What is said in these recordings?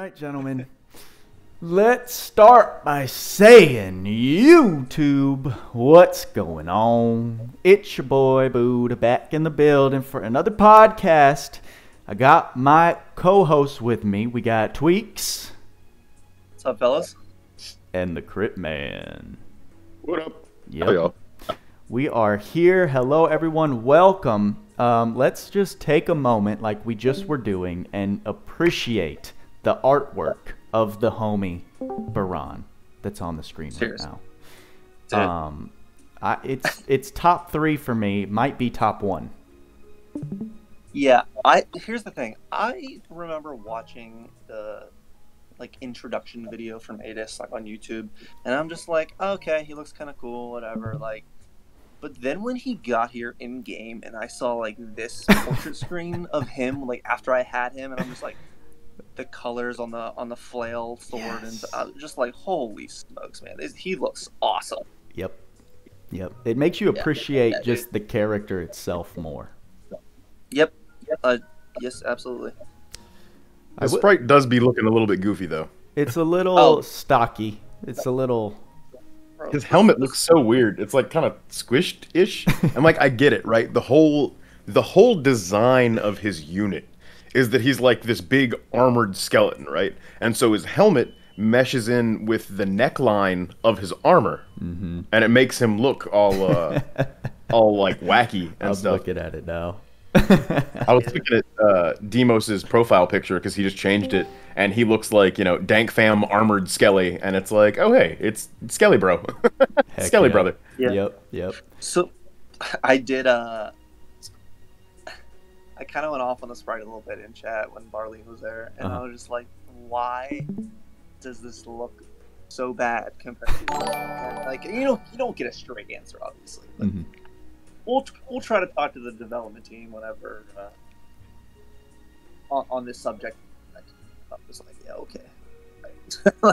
right, gentlemen. Let's start by saying, YouTube, what's going on? It's your boy Buddha back in the building for another podcast. I got my co-host with me. We got Tweacz. What's up, fellas? And TheKryptman. What up? Yep. Hey, y'all. We are here. Hello, everyone. Welcome. Let's just take a moment, like we just were doing, and appreciate the artwork of the homie Baran that's on the screen Seriously. right now. It's top 3 for me. Might be top 1. Yeah, here's the thing. I remember watching the introduction video from Adis on YouTube, and I'm just like, okay, he looks kind of cool, whatever. But then when he got here in game, and I saw this portrait screen of him after I had him, and I'm just like, the colors on the flail sword, Yes. and I was just like, holy smokes, man, he looks awesome. Yep. It makes you appreciate just the character itself more. Yep. Yes, absolutely. The sprite does be looking a little bit goofy, though. It's a little stocky. It's a little... His helmet looks so weird. It's kind of squished-ish. I'm I get it, right? The whole design of his unit is that he's this big armored skeleton, right? And so his helmet meshes in with the neckline of his armor, and it makes him look all wacky and I'm stuff. looking at it now. I was looking at Demos's profile picture because he just changed it, and he looks like, Dank Fam Armored Skelly, and it's like, oh hey, it's Skelly bro, Skelly brother. Yeah. Yep. So, I did. I kind of went off on the sprite a little bit in chat when Barley was there, and I was just like, "Why does this look so bad compared to you don't get a straight answer, obviously. But we'll try to talk to the development team whenever on this subject." I'm just like, yeah, okay.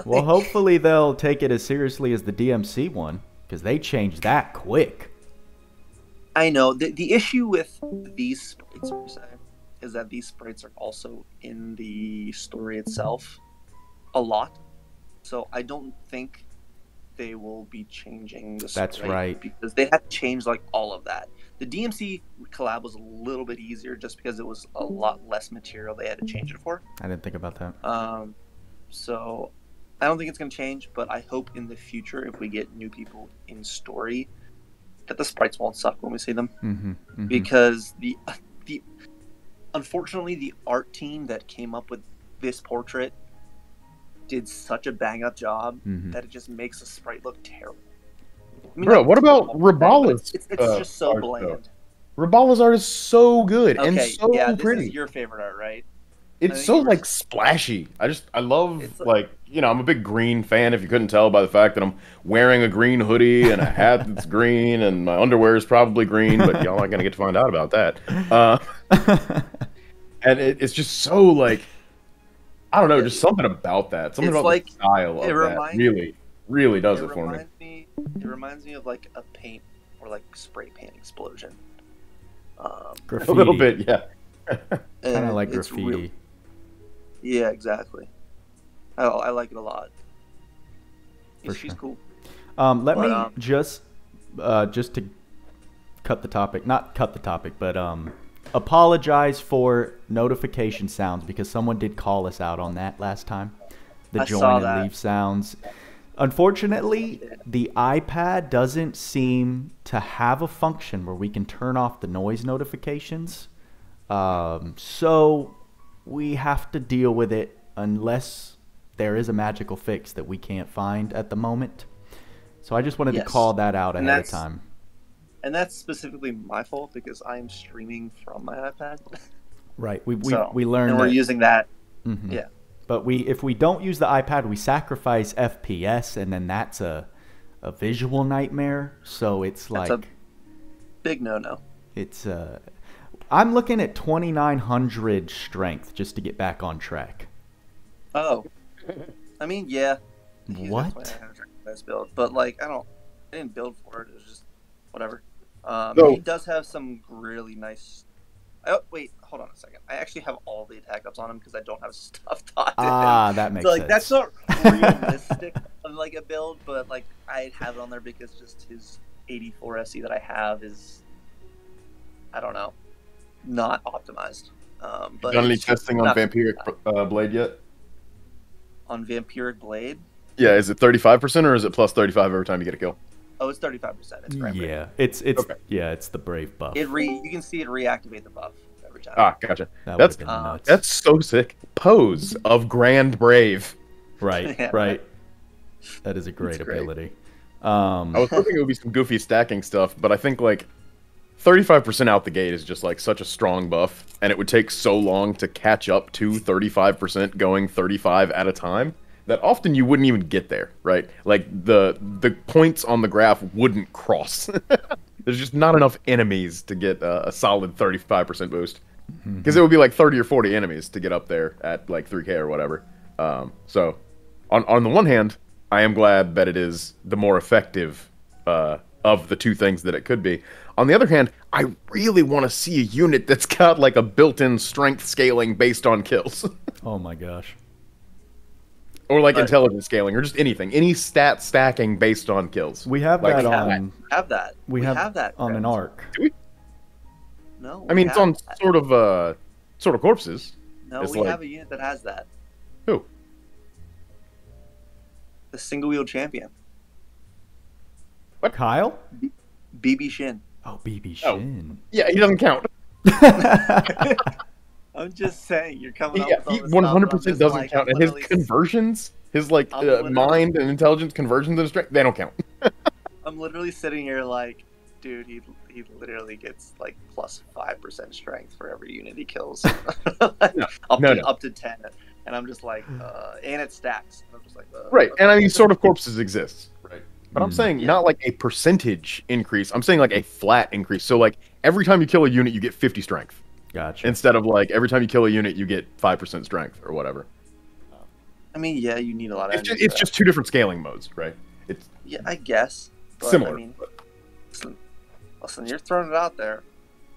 Well, hopefully they'll take it as seriously as the DMC one, because they changed that quick. I know. The issue with these sprites, per se, is that these sprites are also in the story itself a lot. So I don't think they will be changing the sprite. That's right. Because they had to change all of that. The DMC collab was a little bit easier just because it was a lot less material they had to change it for. I didn't think about that. So I don't think it's going to change, but I hope in the future, if we get new people in story, that the sprites won't suck when we see them. Because unfortunately the art team that came up with this portrait did such a bang up job that it just makes the sprite look terrible. I mean, Bro, what about Rabbala's? It's just so bland. Rabbala's art is so good and so this pretty. Is your favorite art, right? It's so splashy. I love I'm a big green fan, if you couldn't tell by the fact that I'm wearing a green hoodie and a hat that's green and my underwear is probably green, but y'all aren't gonna get to find out about that. And it's just so I don't know, just something about that. Something about the style of that really does it for me. It reminds me of a paint or spray paint explosion. Graffiti. A little bit, yeah. Kind of like graffiti. Yeah, exactly. I like it a lot. She's cool. Let me just to cut the topic, not cut the topic, but apologize for notification sounds, because someone did call us out on that last time. The join and leave sounds. Unfortunately, the iPad doesn't seem to have a function where we can turn off the noise notifications. So we have to deal with it unless there is a magical fix that we can't find at the moment. So I just wanted to call that out ahead of time. And that's specifically my fault because I'm streaming from my iPad. Right. We learned and we're using that. Yeah. But if we don't use the iPad, we sacrifice FPS, and then that's a visual nightmare. So it's that's a big no-no. It's I'm looking at 2900 strength just to get back on track. Oh, I mean, yeah. What? Nice build, but I didn't build for it. It was just whatever. No. He does have some really nice Oh, wait, hold on a second. I actually have all the attack ups on him because I don't have stuff taught to him. That makes so, like, sense. That's not realistic on, like, a build, but, like, I have it on there because just his 84 SC that I have is, I don't know, not optimized. But done any testing on Vampiric Blade yet? On Vampiric Blade? Yeah, is it 35% or is it plus 35 every time you get a kill? Oh, it's 35%. It's Brave. Yeah, it's okay. Yeah, it's the Brave buff. You can see it reactivate the buff every time. Ah, gotcha. That's nuts. That's so sick. Pose of Grand Brave. Right, Yeah. right. That is a great ability. I was hoping it would be some goofy stacking stuff, but I think like 35% out the gate is just like such a strong buff, and it would take so long to catch up to 35% going 35 at a time that often you wouldn't even get there, right? Like the points on the graph wouldn't cross. There's just not enough enemies to get a solid 35% boost. Because it would be like 30 or 40 enemies to get up there at like 3k or whatever. So on the one hand, I am glad that it is the more effective of the two things that it could be. On the other hand, I really want to see a unit that's got like a built-in strength scaling based on kills. Oh my gosh. Or like intelligence scaling, or just anything. Any stat stacking based on kills. We have like, that on... We have that on an Ark. Do we? No. I mean, it's on that. sort of corpses. No, it's we like... have a unit that has that. Who? The single wheel champion. What? Kyle? BBShin. Oh, BBShin. Yeah, he doesn't count. I'm just saying, you're coming up Yeah, with he all this 100% doesn't count. And his conversions, his like mind and intelligence conversions and strength, they don't count. I'm literally sitting here like, dude, he literally gets like plus 5% strength for every unit he kills. Up to 10. And I'm just like, and it stacks. And I'm just like, right, and I mean, sort of corpses exists, right? But I'm saying not like a percentage increase. I'm saying like a flat increase. So like every time you kill a unit, you get 50 strength. Gotcha. Instead of like every time you kill a unit, you get 5% strength or whatever. I mean, yeah, you need a lot of. It's just two different scaling modes, right? It's I guess. But, similar. I mean, listen, you're throwing it out there.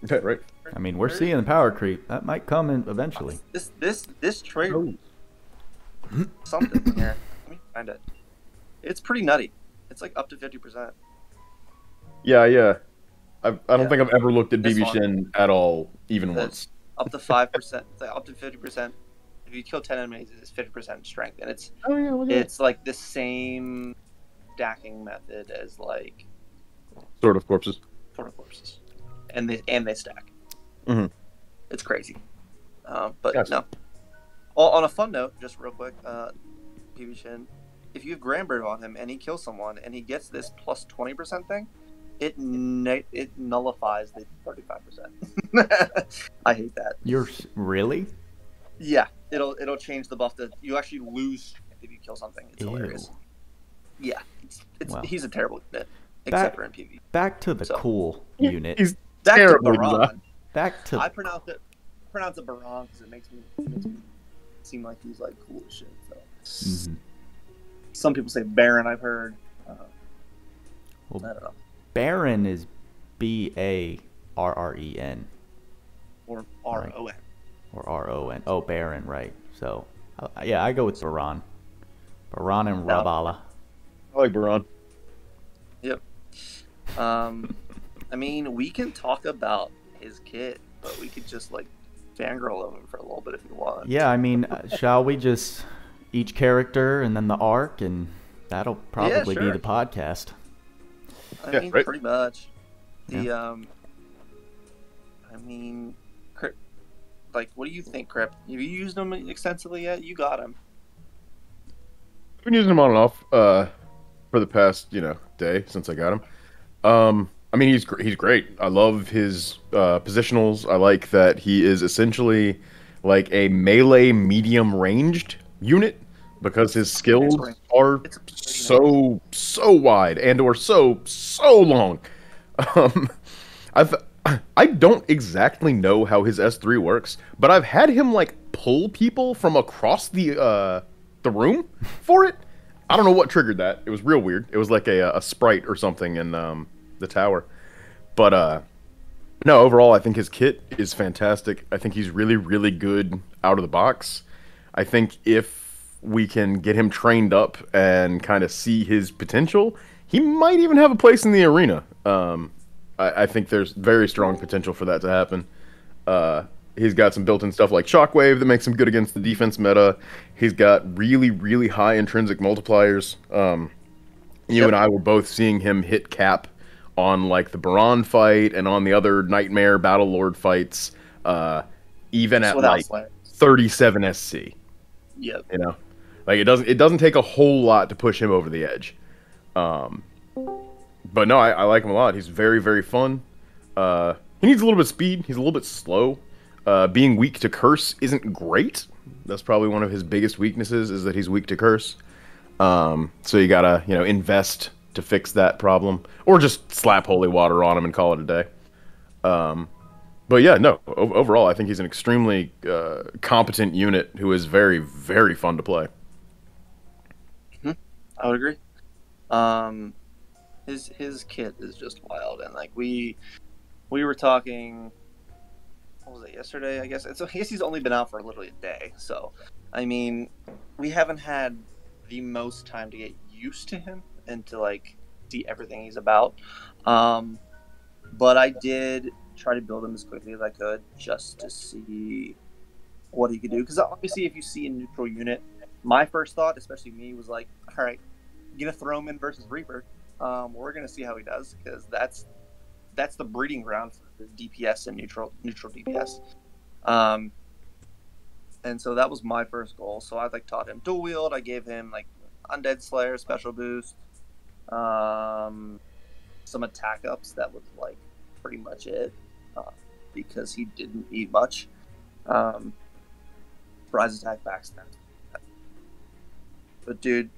Okay, right. I mean, we're seeing the power creep. That might come in eventually. This trade something here. Let me find it. It's pretty nutty. It's like up to 50%. Yeah. I don't think I've ever looked at This BBShin at all, even once. Up to 5%, up to 50%. If you kill 10 enemies, it's 50% strength, and it's like the same stacking method as like Sort of corpses, and they stack. Mm-hmm. It's crazy, but Yes. no. On a fun note, just real quick, BBShin, if you have Granberg on him and he kills someone and he gets this plus 20% thing, it nullifies the 35%. I hate that. You're really? Yeah, it'll change the buff that you actually lose if you kill something. It's hilarious. Yeah, he's a terrible unit, except for in PvP. Back to the cool unit. He's Back to terrible. Baran. Back to. I pronounce it Baran because it makes me seem like he's like cool as shit. So. Some people say Baran. I've heard. Well, I don't know. Baran is BARREN. Or RON. Or RON. Oh, Baran, right. So, yeah, I go with Baran. Baran and Rabbala. I like Baran. Yep. I mean, we can talk about his kit, but we could just like fangirl over him for a little bit if you want. Yeah, I mean, shall we just each character and then the arc, and that'll probably be the podcast. I mean, pretty much. I mean, like, what do you think, Krypt? Have you used them extensively yet? You got him. I've been using him on and off for the past, day since I got him. I mean, he's great. I love his positionals. I like that he is essentially like a melee medium ranged unit because his skills are so wide and or so long. I don't exactly know how his S3 works, but I've had him like pull people from across the room for it. I don't know what triggered that. It was real weird. It was like a sprite or something in the tower. But No, overall, I think his kit is fantastic. I think he's really, really good out of the box. I think if we can get him trained up and kind of see his potential, he might even have a place in the arena. I think there's very strong potential for that to happen. He's got some built-in stuff like Shockwave that makes him good against the defense meta. He's got really, really high intrinsic multipliers. You and I were both seeing him hit cap on like the Baran fight and on the other Nightmare Battle Lord fights, even at like 37 SC. Yep. You know, like it doesn't take a whole lot to push him over the edge. But no, I like him a lot. He's very, very fun. He needs a little bit of speed. He's a little bit slow. Being weak to curse isn't great. That's probably one of his biggest weaknesses, is that he's weak to curse. So you gotta, invest to fix that problem, or just slap holy water on him and call it a day. But yeah, no. Overall, I think he's an extremely competent unit who is very, very fun to play. I would agree. His kit is just wild, and like we were talking. What was it, yesterday? I guess he's only been out for literally a day. So, I mean, we haven't had the most time to get used to him and to like see everything he's about. But I did try to build him as quickly as I could just to see what he could do. Because obviously, if you see a neutral unit, my first thought, especially me, was like, all right, I'm gonna throw him in versus Reaper. We're gonna see how he does, because that's the breeding ground for DPS and neutral DPS. And so that was my first goal. So I like taught him dual wield. I gave him like Undead Slayer special boost, some attack ups. That was like pretty much it, because he didn't need much. Surprise attack, backstab. But dude,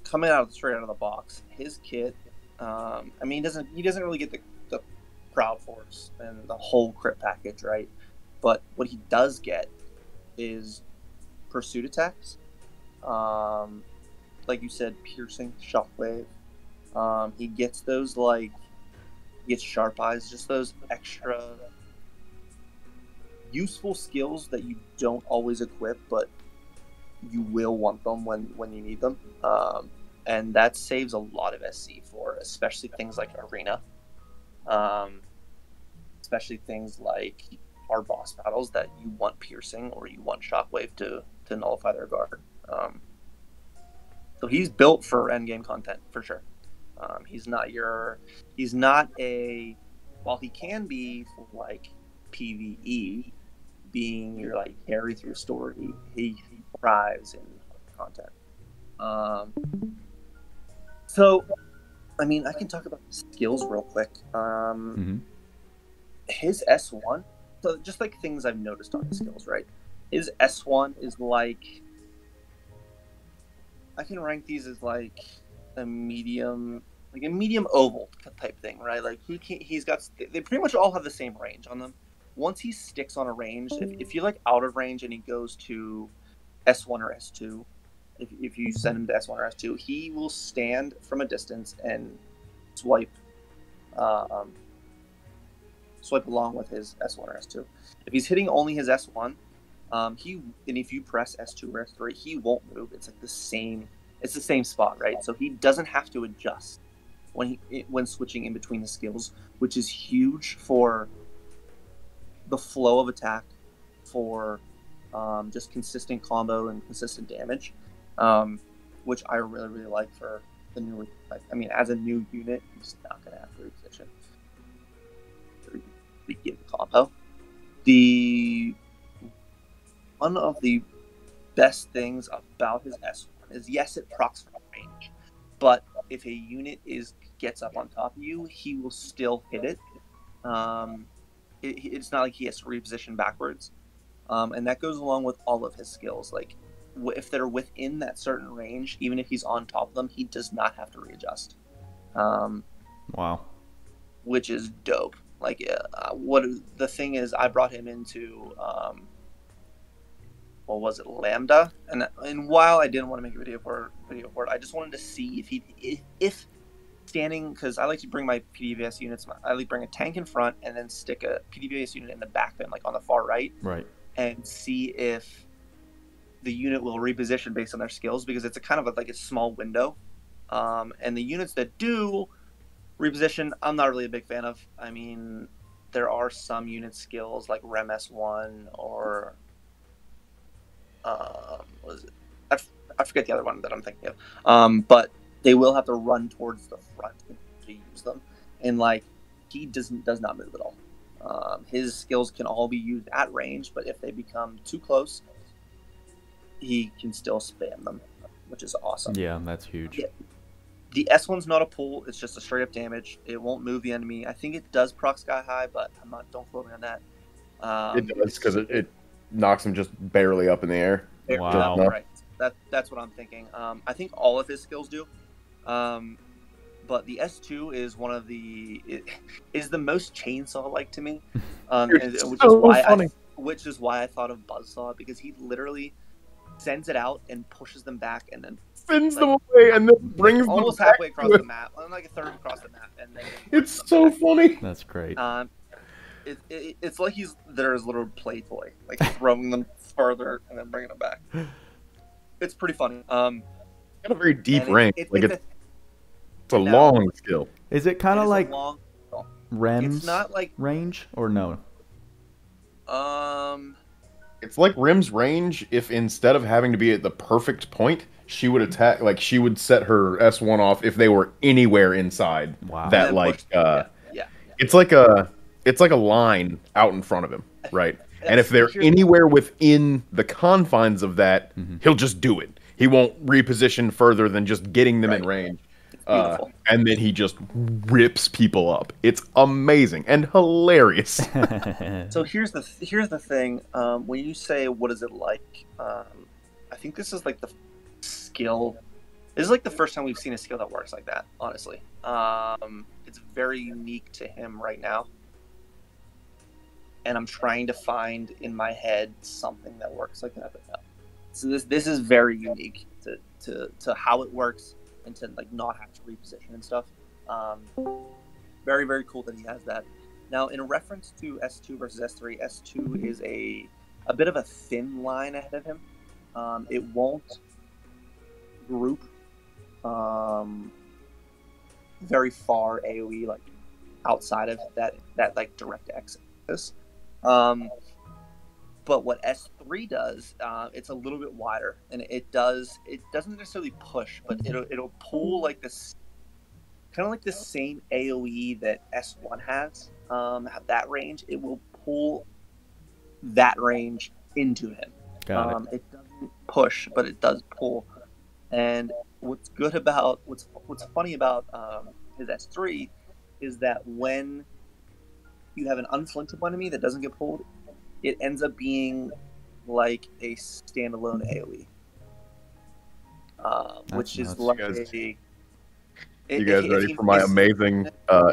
coming straight out of the box, his kit. I mean, he doesn't really get the Proud Force and the whole crit package, right? But what he does get is pursuit attacks, like you said, piercing, shockwave. He gets those he gets sharp eyes, just those extra useful skills that you don't always equip, but you will want them when you need them. And that saves a lot of SC for especially things like arena. Especially things like our boss battles that you want piercing or you want shockwave to nullify their guard. So he's built for endgame content for sure. He's not while he can be for like PvE, being your like carry through story, he thrives in content. So I mean, I can talk about his skills real quick. His S1, so just like things I've noticed on his skills, right? His S1 is like, I can rank these as like a medium oval type thing, right? Like they pretty much all have the same range on them. Once he sticks on a range, if you're like out of range and he goes to S1 or S2, if you send him to S1 or S2, he will stand from a distance and swipe along with his S1 or S2. If he's hitting only his S1, and if you press S2 or S3, he won't move. It's like the same spot, right? So he doesn't have to adjust when switching in between the skills, which is huge for the flow of attack, for just consistent combo and consistent damage. Which I really, really like for the new. I mean, as a new unit, he's not going to have to reposition to begin combo. One of the best things about his S1 is, yes, it procs from range, but if a unit gets up on top of you, he will still hit it. It's not like he has to reposition backwards, and that goes along with all of his skills. Like, if they're within that certain range, even if he's on top of them, he does not have to readjust. Wow. Which is dope. Like, the thing is, I brought him into, what was it, Lambda? And while I didn't want to make a video for it, I just wanted to see if standing, because I like to bring my PDVS units. I like to bring a tank in front and then stick a PDVS unit in the back bin, like on the far right. Right. And see if the unit will reposition based on their skills, because it's a kind of like a small window. And the units that do reposition, I'm not really a big fan of. I mean, there are some unit skills like Rem S1 or what is it? I forget the other one that I'm thinking of. But they will have to run towards the front to use them, and like he does not move at all. His skills can all be used at range, but if they become too close, he can still spam them, which is awesome. Yeah, that's huge. Yeah. The S1's not a pull; it's just a straight up damage. It won't move the enemy. I think it does proc sky high, but I'm not. Don't quote me on that. It does, because it knocks him just barely up in the air. Wow. Right. That's what I'm thinking. I think all of his skills do. But the S2 is one of is the most chainsaw-like to me, which is why I thought of Buzzsaw, because he literally sends it out and pushes them back, and then spins them away, and then brings them almost back halfway across the map, like a third across the map, and then it's so funny. That's great. It's like he's his little play toy, like throwing them further and then bringing them back. It's pretty funny. Got a very deep range. It's a No. long skill. Is it kind of like Rem's It's not like range, or no? It's like Rim's range if instead of having to be at the perfect point, she would attack, like she would set her S1 off if they were anywhere inside. Wow. That like yeah. it's like a line out in front of him, right? And if they're anywhere within the confines of that, he'll just do it. He won't reposition further than just getting them in range. And then he just rips people up. It's amazing and hilarious. So here's the thing. When you say what is it like, I think this is like the skill. This is like the first time we've seen a skill that works like that. Honestly, it's very unique to him right now, and I'm trying to find in my head something that works like that. But no. So this is very unique to how it works, and to like not have to reposition and stuff. Very, very cool that he has that. Now, in reference to S2 versus S3, S2 is a bit of a thin line ahead of him. It won't group very far AoE, like outside of that like direct axis. But what S3 does, it's a little bit wider, and it doesn't necessarily push, but it'll pull like this, kind of like the same AoE that S1 has. That range, it will pull that range into him. Got it. It doesn't push, but it does pull. And what's funny about his S3 is that when you have an unflinchable enemy that doesn't get pulled, it ends up being like a standalone AoE, which is like you guys ready for my amazing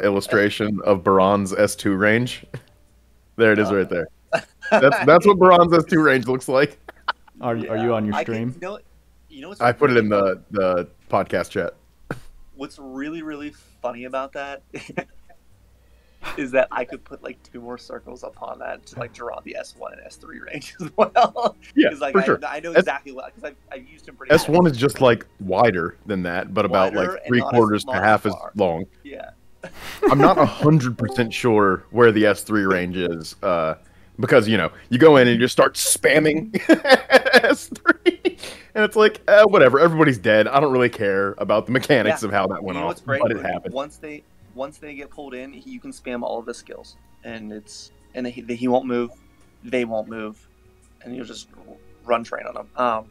illustration of Baran's S2 range? There it is, right there. That's what Baran's S2 range looks like. Are you on your stream? You know what's I put it in the podcast chat. What's really, really funny about that is that I could put like 2 more circles upon that to like draw the S1 and S3 range as well. Yeah, like, for sure. I know exactly what, because I've used him pretty S1 much. is just like wider than that, but about like 3/4 to half as long. Yeah. I'm not 100% sure where the S3 range is, because you go in and you just start spamming S3, and it's like whatever. Everybody's dead. I don't really care about the mechanics of how that went off, but it happened. Once they get pulled in, you can spam all of the skills, and he won't move, they won't move, and you'll just run train on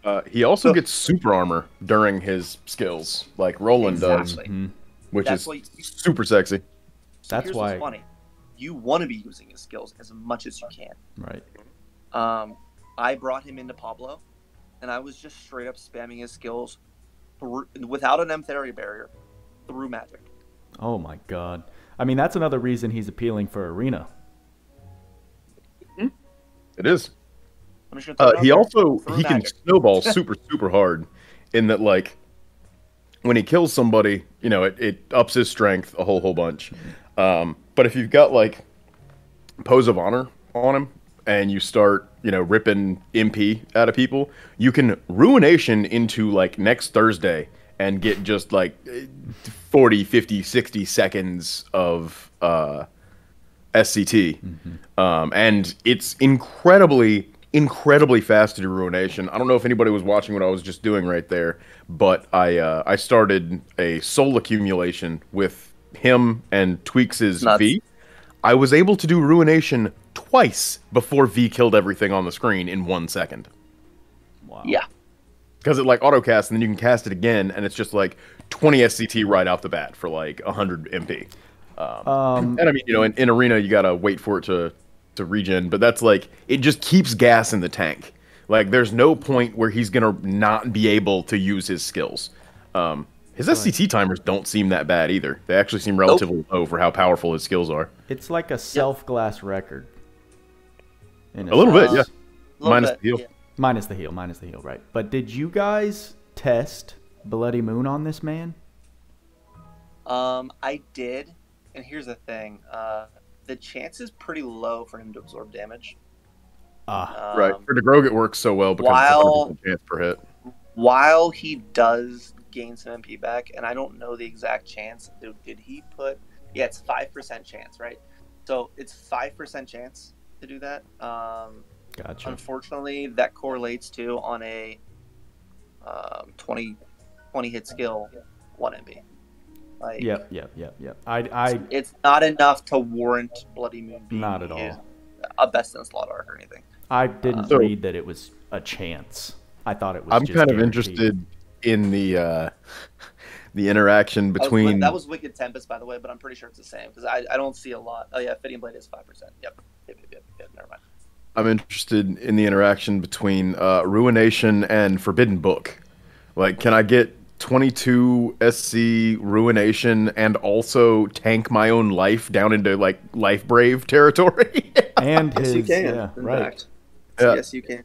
them. He also gets super armor during his skills, like Roland does, which is super sexy. So here's what's funny. You want to be using his skills as much as you can. Right. I brought him into Pablo, and I was just straight up spamming his skills without an M30 barrier through magic. Oh my god. I mean, that's another reason he's appealing for Arena. It is. He can snowball super hard in that, like, when he kills somebody, you know, it ups his strength a whole bunch. But if you've got like Pose of Honor on him and you start, you know, ripping MP out of people, you can Ruination into like next Thursday and get just like 40, 50, 60 seconds of SCT. And it's incredibly fast to do Ruination. I don't know if anybody was watching what I was just doing right there, but I started a soul accumulation with him and Tweacz's V. I was able to do Ruination twice before V killed everything on the screen in 1 second. Wow. Yeah. Because it like auto-casts, and then you can cast it again, and it's just like 20 SCT right off the bat for like 100 MP. And I mean, you know, in Arena, you gotta wait for it to regen, but that's like, it just keeps gas in the tank. Like, there's no point where he's gonna not be able to use his skills. His SCT timers don't seem that bad either. They actually seem relatively low for how powerful his skills are. It's like a self-glass record. A little bit, yeah. Minus the heal. Yeah. Minus the heal, right. But did you guys test Bloody Moon on this man? I did, and here's the thing. The chance is pretty low for him to absorb damage. Right. For DeGrogue, it works so well because it's 100% chance per hit. While he does gain some MP back, and I don't know the exact chance. Did he put... Yeah, it's 5% chance, right? So it's 5% chance to do that. Gotcha. Unfortunately, that correlates to on a 20 hit skill 1 MP. Like, yep. It's not enough to warrant Bloody Moon being not at all a best in slot arc or anything. I didn't read that it was a chance. I thought it was. I'm just kind of guaranteed. interested in the interaction between. That was Wicked Tempest, by the way, but I'm pretty sure it's the same because I don't see a lot. Oh yeah, Fitting Blade is 5%. Yep. Never mind. I'm interested in the interaction between Ruination and Forbidden Book. Like, can I get 22 SC Ruination and also tank my own life down into like Life Brave territory? And yes, you can. Yeah, right. Fact. Yeah. Yes, you can.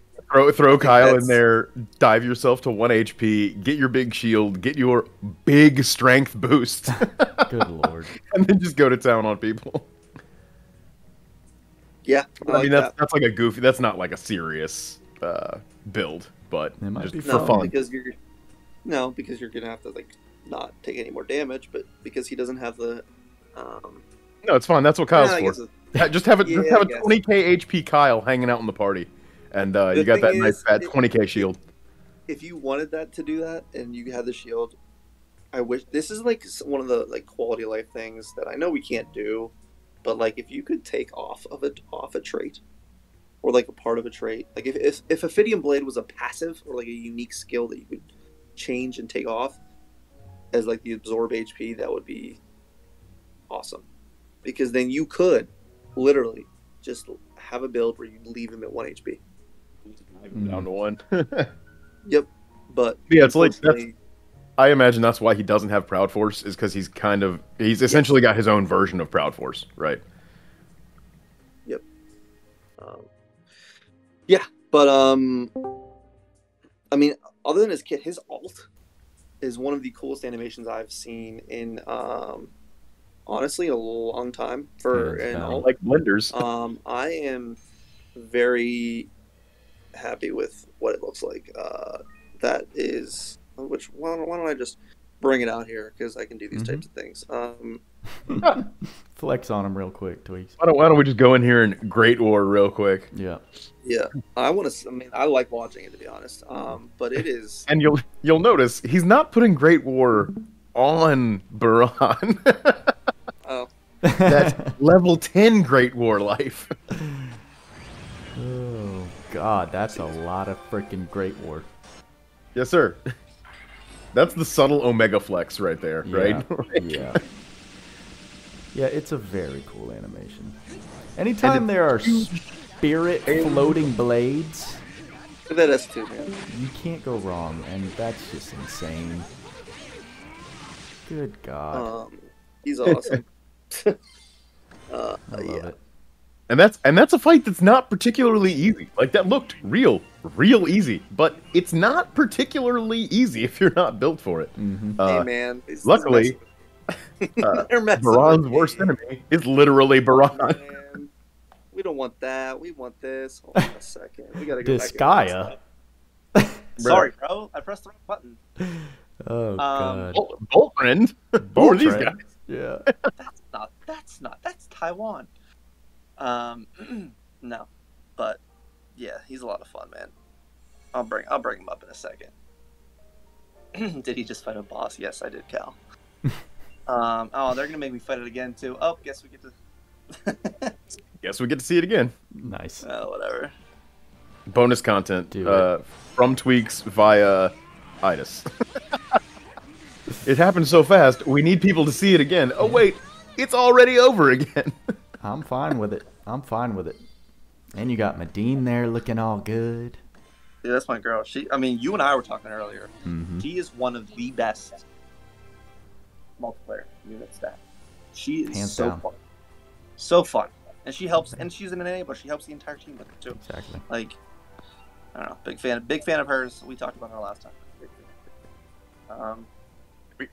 Throw Kyle in there, dive yourself to 1 HP, get your big shield, get your big strength boost. Good lord. And then just go to town on people. Yeah. I mean, that's like a goofy, that's not like a serious build, but just for fun. Because you're going to have to like not take any more damage, but because he doesn't have the... No, it's fine. That's what Kyle's for. Just have a 20k HP Kyle hanging out in the party. And you got that nice fat 20k shield. If you wanted that to do that, and you had the shield, I wish this is like one of the like quality of life things that I know we can't do, but like if you could take off a trait, or like a part of a trait, like if Ophidian Blade was a passive or like a unique skill that you could change and take off as like the absorb HP, that would be awesome, because then you could literally just have a build where you leave him at 1 HP. Down to 1. Yep, but yeah, it's like I imagine that's why he doesn't have Proud Force, is because he's essentially got his own version of Proud Force, right? Yep. Yeah, but I mean, other than his kit, his ult is one of the coolest animations I've seen in honestly a long time for an ult. Like Blenders. I am very happy with what it looks like. That is, why don't I just bring it out here, because I can do these types of things. Flex on him real quick, Tweacz. Why don't we just go in here and Great War real quick? Yeah. I like watching it, to be honest. But it is, and you'll notice he's not putting Great War on Baran. Oh, that's level 10 Great War life. Oh god, that's a lot of freaking Great War. Yes, sir. That's the subtle Omega flex right there, right? Yeah. Yeah, it's a very cool animation. Anytime there are spirit floating blades, look at that S2, man. You can't go wrong, and that's just insane. Good god. He's awesome. I love it. And that's a fight that's not particularly easy. Like, that looked real. real easy, but it's not particularly easy if you're not built for it. Hey man, Luckily, Baran's worst enemy is literally Baran. Man. We don't want that. We want this. Hold on a second. We gotta go Disgaea. Sorry, bro. I pressed the wrong button. Oh god. Boyfriend. Who are these guys? Yeah. That's Taiwan. No, but yeah, he's a lot of fun, man. I'll bring him up in a second. Did he just fight a boss? Yes, I did, Cal. Oh, they're gonna make me fight it again too. Oh, guess we get to. Guess we get to see it again. Nice. Oh, whatever. Bonus content from Tweacz via Itis. It happened so fast. We need people to see it again. Oh wait, it's already over again. I'm fine with it. I'm fine with it. And you got Medine there looking all good. Yeah, that's my girl. I mean, you and I were talking earlier. She is one of the best multiplayer units that. She is Hands so down. fun. So fun. And she helps, and she's an enabler. She helps the entire team with it too. Exactly. Like, I don't know, big fan of hers. We talked about her last time.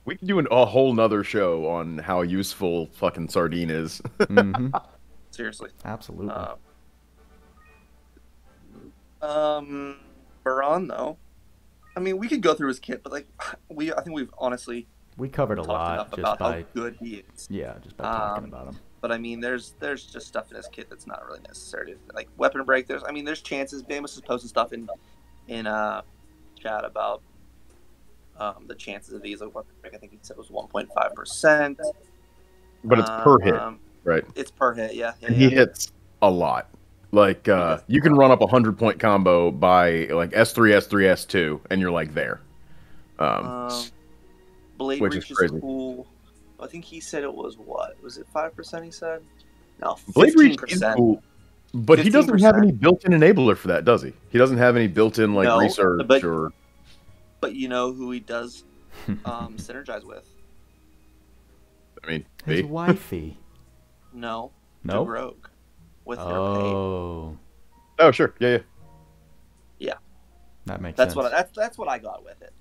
We can do a whole nother show on how useful fucking Sardine is. Seriously. Absolutely. Baran though. I mean, we could go through his kit, but like, I think we've honestly we covered a lot enough just about by how good he is. Yeah, just by talking about him. But I mean, there's just stuff in his kit that's not really necessary. Like weapon break. There's chances. Bamus is posting stuff in chat about the chances of these. Like weapon break, I think he said was 1.5%. But it's per hit, right? It's per hit, yeah. And he hits a lot. Like you can run up a 100-point combo by like S3, S3, S2, and you're like there. Blade which Reach is crazy. cool. I think he said it was what? Was it 5%? He said no. 15%. Blade Reach is cool, but he doesn't have any built-in enabler for that, does he? He doesn't have any built-in like research or. But you know who he does synergize with? I mean, his wifey. No. No. Rogue. With her oh. Oh sure, yeah. That makes sense. That's what I got with it.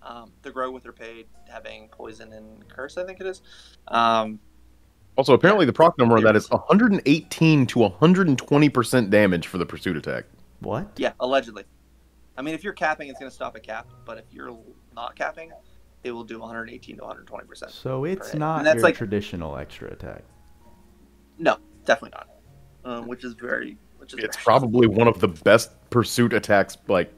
The grow with her paid, having poison and curse, I think it is. Also, apparently the proc number on that is 118 to 120% damage for the pursuit attack. What? Yeah, allegedly. I mean, if you're capping, it's going to stop at cap. But if you're not capping, it will do 118 to 120%. So it's not your traditional extra attack. No, definitely not. Which is it's probably one of the best pursuit attacks, like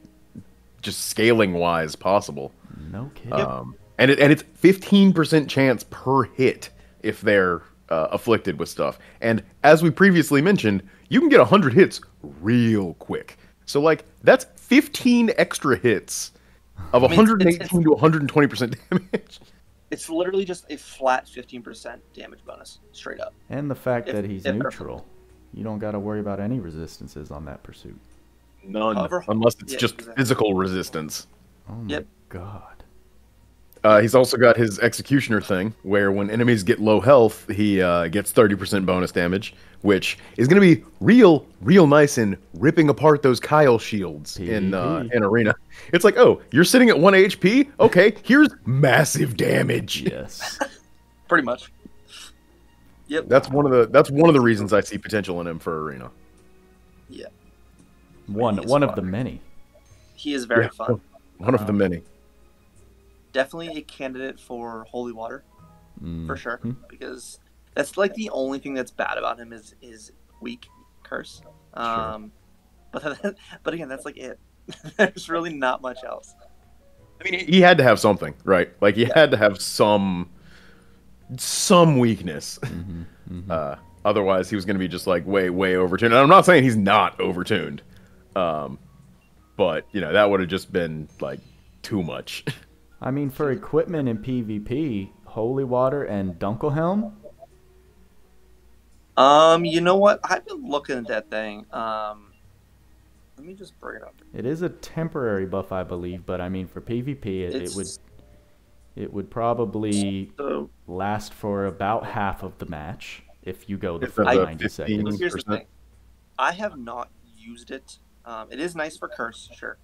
just scaling wise possible. No kidding. And it's 15% chance per hit if they're afflicted with stuff. And as we previously mentioned, you can get 100 hits real quick. So like that's 15 extra hits of 118 to 120% damage. It's literally just a flat 15% damage bonus, straight up. And the fact that he's neutral. You don't got to worry about any resistances on that pursuit. None, unless it's just physical resistance. Oh my god. He's also got his Executioner thing, where when enemies get low health, he gets 30% bonus damage, which is going to be real nice in ripping apart those Kyle shields in Arena. It's like, oh, you're sitting at 1 HP? Okay, here's massive damage. Yes. Pretty much. Yep. That's one of the reasons I see potential in him for Arena. Yeah. One of the many. He is very fun. One of the many. Definitely a candidate for Holy Water, for sure, because that's like the only thing that's bad about him is weak curse. But again, that's like it. There's really not much else. I mean, he had to have something, right? Like he had to have some weakness. Otherwise, he was going to be just like way overtuned. And I'm not saying he's not overtuned, but that would have just been like too much. I mean, for equipment in PvP, Holy Water and Dunkelhelm? You know what? I've been looking at that thing. Let me just bring it up. It is a temporary buff, I believe, but I mean, for PvP, it would probably last for about half of the match if you go the full 90 seconds. Here's the thing. I have not used it. It is nice for curse, sure.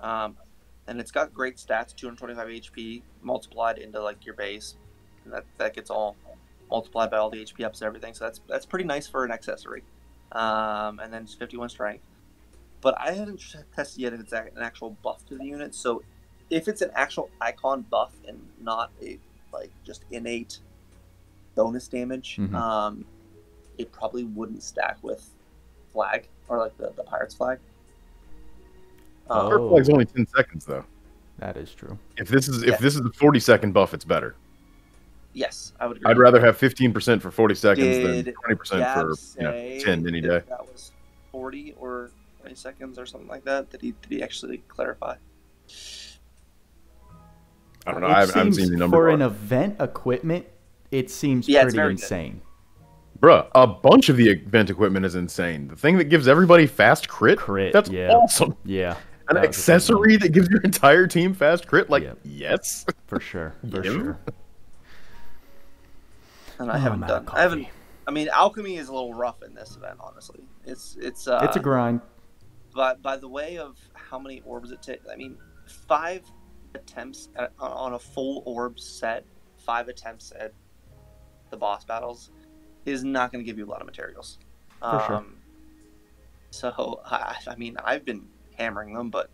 And it's got great stats, 225 HP multiplied into like your base, and that gets all multiplied by all the HP ups and everything. So that's pretty nice for an accessory. And then it's 51 strength. But I haven't tested yet if it's an actual buff to the unit. So if it's an actual icon buff and not a like just innate bonus damage, it probably wouldn't stack with flag or like the pirate's flag. Purple flag's only 10 seconds though. That is true. If this is a 40-second buff, it's better. Yes, I would agree. I'd rather have 15% for 40 seconds than 20% for 10 any day. That was 40 or 20 seconds or something like that. Did he actually clarify? I don't know. I haven't seen the number. For an event equipment, it seems pretty insane. Bruh, a bunch of the event equipment is insane. The thing that gives everybody fast crit, that's awesome. Yeah. An accessory that gives your entire team fast crit, yes. For sure. For sure. And I haven't done. I mean, alchemy is a little rough in this event, honestly. It's a grind. But by the way of how many orbs it takes, I mean, 5 attempts on a full orb set, 5 attempts at the boss battles is not going to give you a lot of materials. For sure. So I mean, I've been hammering them, but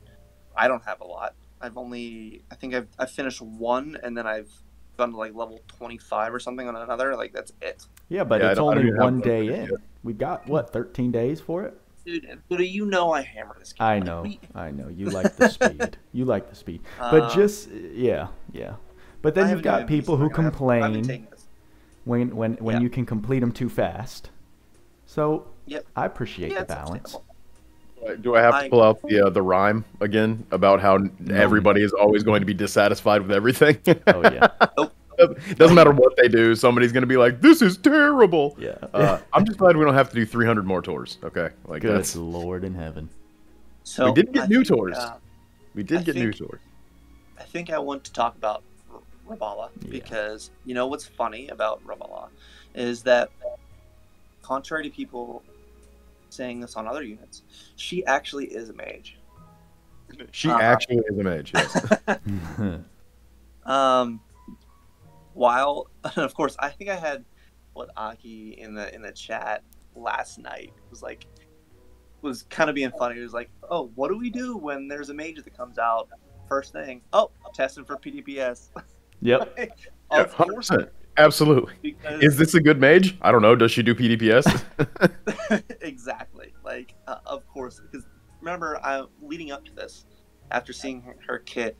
I don't have a lot. I think I've finished one, and then I've gone to like level 25 or something on another. Like that's it. Yeah, but it's only one day in. We've got what, 13 days for it? Dude, you know I hammer this game. I know. You like the speed. But just yeah. But then you've got people who complain when you can complete them too fast. So I appreciate the balance. Do I have to pull out the rhyme again about how everybody is always going to be dissatisfied with everything? Oh yeah. It doesn't matter what they do. Somebody's going to be like, "This is terrible." Yeah. I'm just glad we don't have to do 300 more tours. Okay. Like good Lord in heaven. So we did get new tours. We did get new tours. I think I want to talk about Rabbala because you know what's funny about Rabbala is that, contrary to people saying this on other units, she actually is a mage. She actually is a mage. Yes. While of course I think I had Aki in the chat last night was kind of being funny. He was like, "Oh, what do we do when there's a mage that comes out first thing? Oh, I'm testing for PDPS." Yep. 100%. Absolutely. Is this a good mage? I don't know. Does she do PDPS? Exactly. Like, of course, because remember, leading up to this, after seeing her kit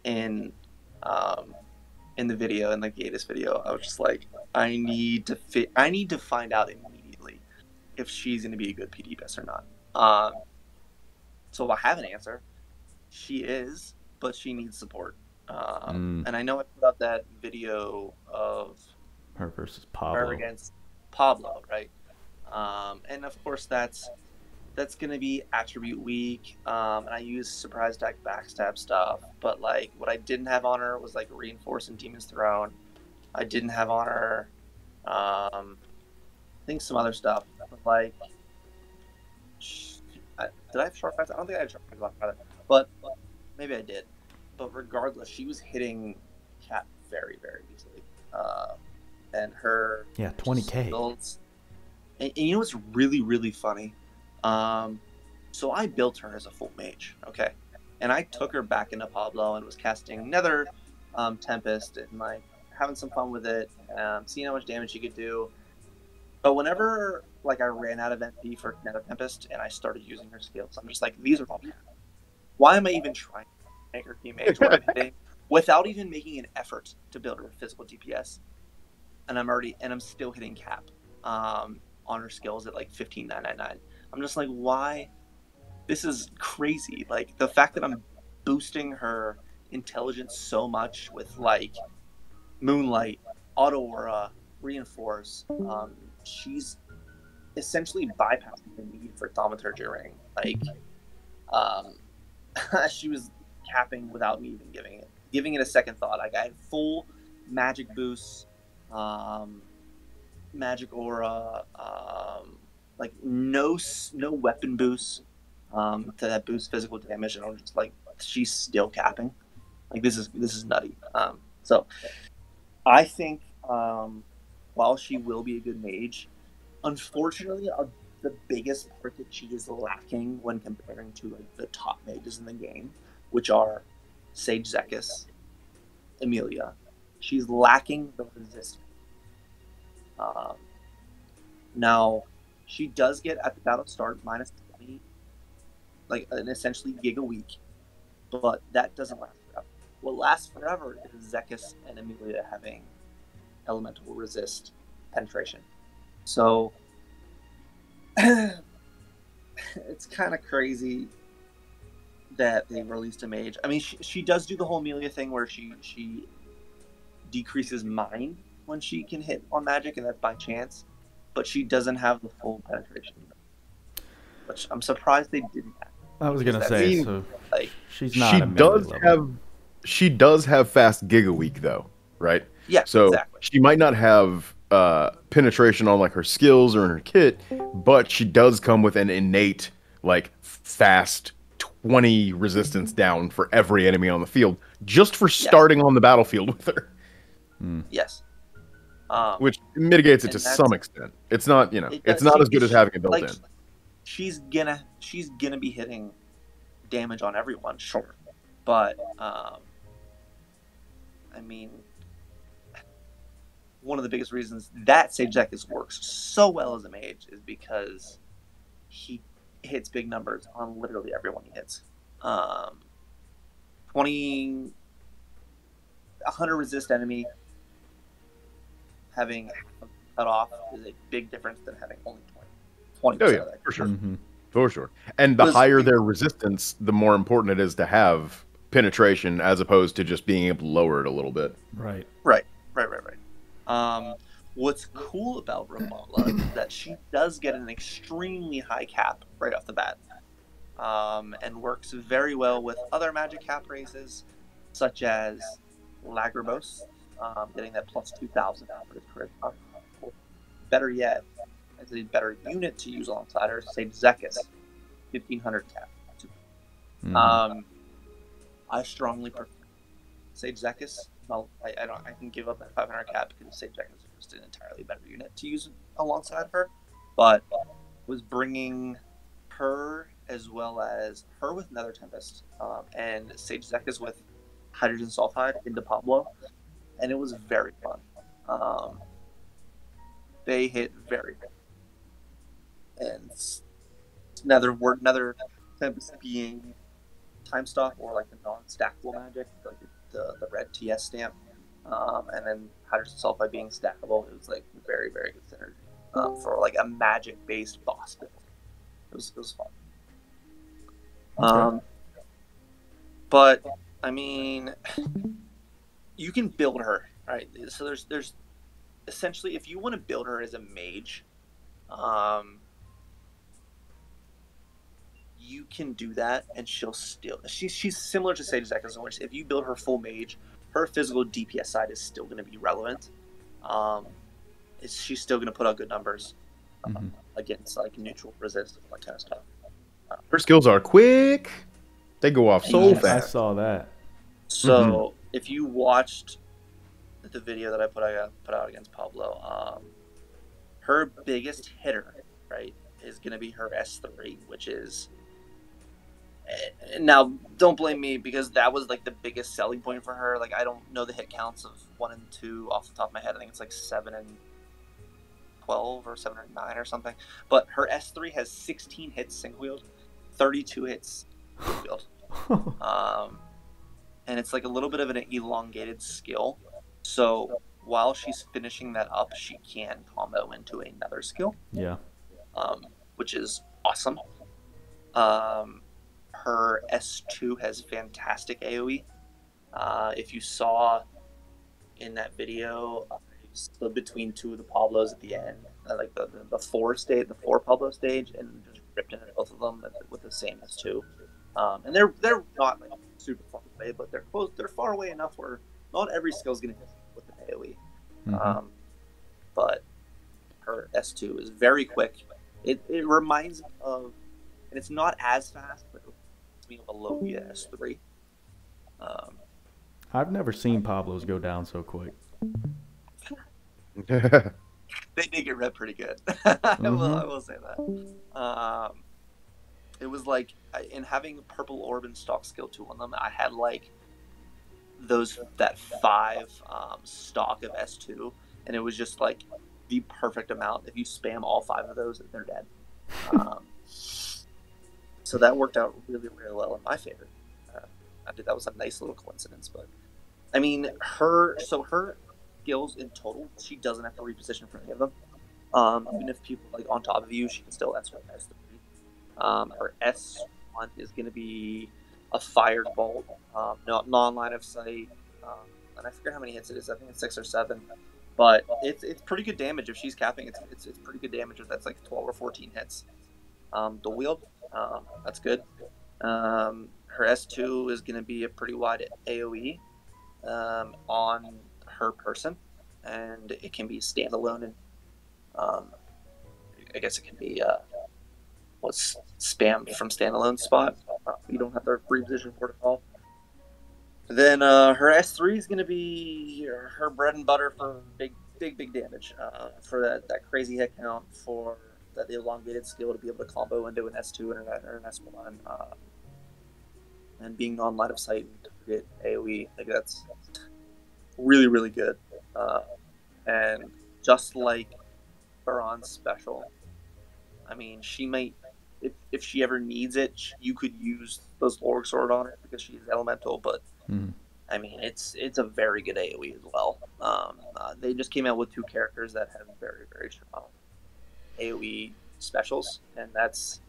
in the video, in the Gatus video, I was just like, I need to find out immediately if she's going to be a good PDPS or not. So I have an answer. She is, but she needs support. And I know I put out that video of her versus Pablo. Her against Pablo, right? And of course that's going to be attribute weak. And I use surprise deck backstab stuff. But like what I didn't have on her was like reinforce and Demon's Throne. I didn't have on her, I think some other stuff. Like, did I have short fights? I don't think I had short fights either. But maybe I did. But regardless, she was hitting Cat very, very easily. And her 20K. Skills, and you know what's really, really funny? So I built her as a full mage, okay? And I took her back into Pablo and was casting Nether Tempest and like having some fun with it, seeing how much damage she could do. But whenever like I ran out of MP for Nether Tempest and I started using her skills, I'm just like, these are all bad. Why am I even trying to make her team mage without even making an effort to build her physical DPS? And I'm still hitting cap on her skills at like 15,999. I'm just like, why? This is crazy. Like the fact that I'm boosting her intelligence so much with like Moonlight, Auto Aura, Reinforce. She's essentially bypassing the need for Thaumaturgy Ring. Like, she was capping without me even giving it a second thought. Like I had full magic boosts, magic aura, like no weapon boosts to that boost physical damage, and I'm just like she's still capping. Like this is nutty. So I think while she will be a good mage, unfortunately, the biggest part that she is lacking when comparing to like the top mages in the game, which are Sage Zekis, Emilia, she's lacking the resistance. Now, she does get at the battle start minus 20, like an essentially gig a week, but that doesn't last forever. What lasts forever is Zekis and Emilia having elemental resist penetration. So it's kind of crazy that they released a mage. I mean, she does do the whole Emilia thing where she decreases mine when she can hit on magic, and that's by chance. But she doesn't have the full penetration, which I'm surprised they didn't have. I was gonna say, so like she's not. She does have fast Giga Week though, right? Yeah. So exactly. she might not have penetration on like her skills or in her kit, but she does come with an innate like fast 20 resistance down for every enemy on the field, just for starting on the battlefield with her. Yes. Which mitigates it to some extent. It's not, it's not as good as having it built in. She's gonna be hitting damage on everyone, sure, but I mean, one of the biggest reasons that Sage Zekis works so well as a mage is because he hits big numbers on literally everyone he hits. 100 resist enemy having cut off is a big difference than having only 20%. Oh yeah, for sure. Mm-hmm. For sure. And the higher their resistance, the more important it is to have penetration as opposed to just being able to lower it a little bit. Right. What's cool about Rabbala is that she does get an extremely high cap right off the bat, and works very well with other magic cap races, such as Lagrabos, getting that plus 2,000 for his charisma. Better yet, as a better unit to use alongside her, Sage Zekis, 1,500 cap. I strongly prefer Sage Zekis. I can give up that 500 cap because Sage Zekis is just an entirely better unit to use alongside her. But was bringing her as well as her with Nether Tempest and Sage Zekis with Hydrogen Sulfide into Pablo, and it was very fun. They hit very good. And Nether Tempest being time stop or like the non-stackable magic, like the red TS stamp, and then Hydrogen Sulfide being stackable, it was like very, very good synergy for like a magic-based boss build. It was fun. Okay. But I mean, you can build her, right? So there's essentially, if you want to build her as a mage, you can do that, and she'll still she's similar to Sage Zekis, in which if you build her full mage, her physical DPS side is still going to be relevant. She's still going to put out good numbers against like neutral resist, that kind of stuff. Her skills are quick; they go off so fast. I saw that. So if you watched the video that I put out against Pablo, her biggest hitter, right, is going to be her S3, which is. Now, don't blame me because that was like the biggest selling point for her. Like, I don't know the hit counts of 1 and 2 off the top of my head. I think it's like 7 and 12 or 7 and 9 or something. But her S3 has 16 hits single wheeled, 32 hits wheeled. And it's like a little bit of an elongated skill. So while she's finishing that up, she can combo into another skill. Yeah. Which is awesome. Her S2 has fantastic AoE. If you saw in that video, I slid between 2 of the Pablos at the end, like the 4 Pablo stage, and just ripped into both of them with the same S2. And they're not like super far away, but they're close. They're far away enough where not every skill is going to hit with an AoE. But her S2 is very quick. It reminds me of, and it's not as fast, but me of a Logia S3. I've never seen Pablo's go down so quick. They did get red pretty good. I will say that. It was like, in having purple orb and stock skill 2 on them, I had like that 5 stock of S2, and it was just like the perfect amount. If you spam all 5 of those, they're dead. So that worked out really, really well in my favor. I think that was a nice little coincidence, but I mean, her skills in total, she doesn't have to reposition for any of them. Even if people like on top of you, she can still S1, S3. Her S1 is going to be a fired bolt, non-line of sight, and I forget how many hits it is. I think it's 6 or 7, but it's pretty good damage if she's capping. It's pretty good damage if that's like 12 or 14 hits. Dual wield, that's good. Her S2 is going to be a pretty wide AOE on her person, and it can be standalone, and I guess it can be what's spammed from standalone spot. You don't have to reposition for it at all. Then her S3 is going to be her bread and butter for big damage, for that crazy hit count, for the elongated skill to be able to combo into an S2 or an S1, and being on line of sight and target AoE. Like, that's really, really good. And just like Baran's special, I mean, she might, if she ever needs it, you could use those Lorg Sword on her because she's elemental, but I mean, it's a very good AoE as well. They just came out with 2 characters that have very, very strong AoE specials, and that's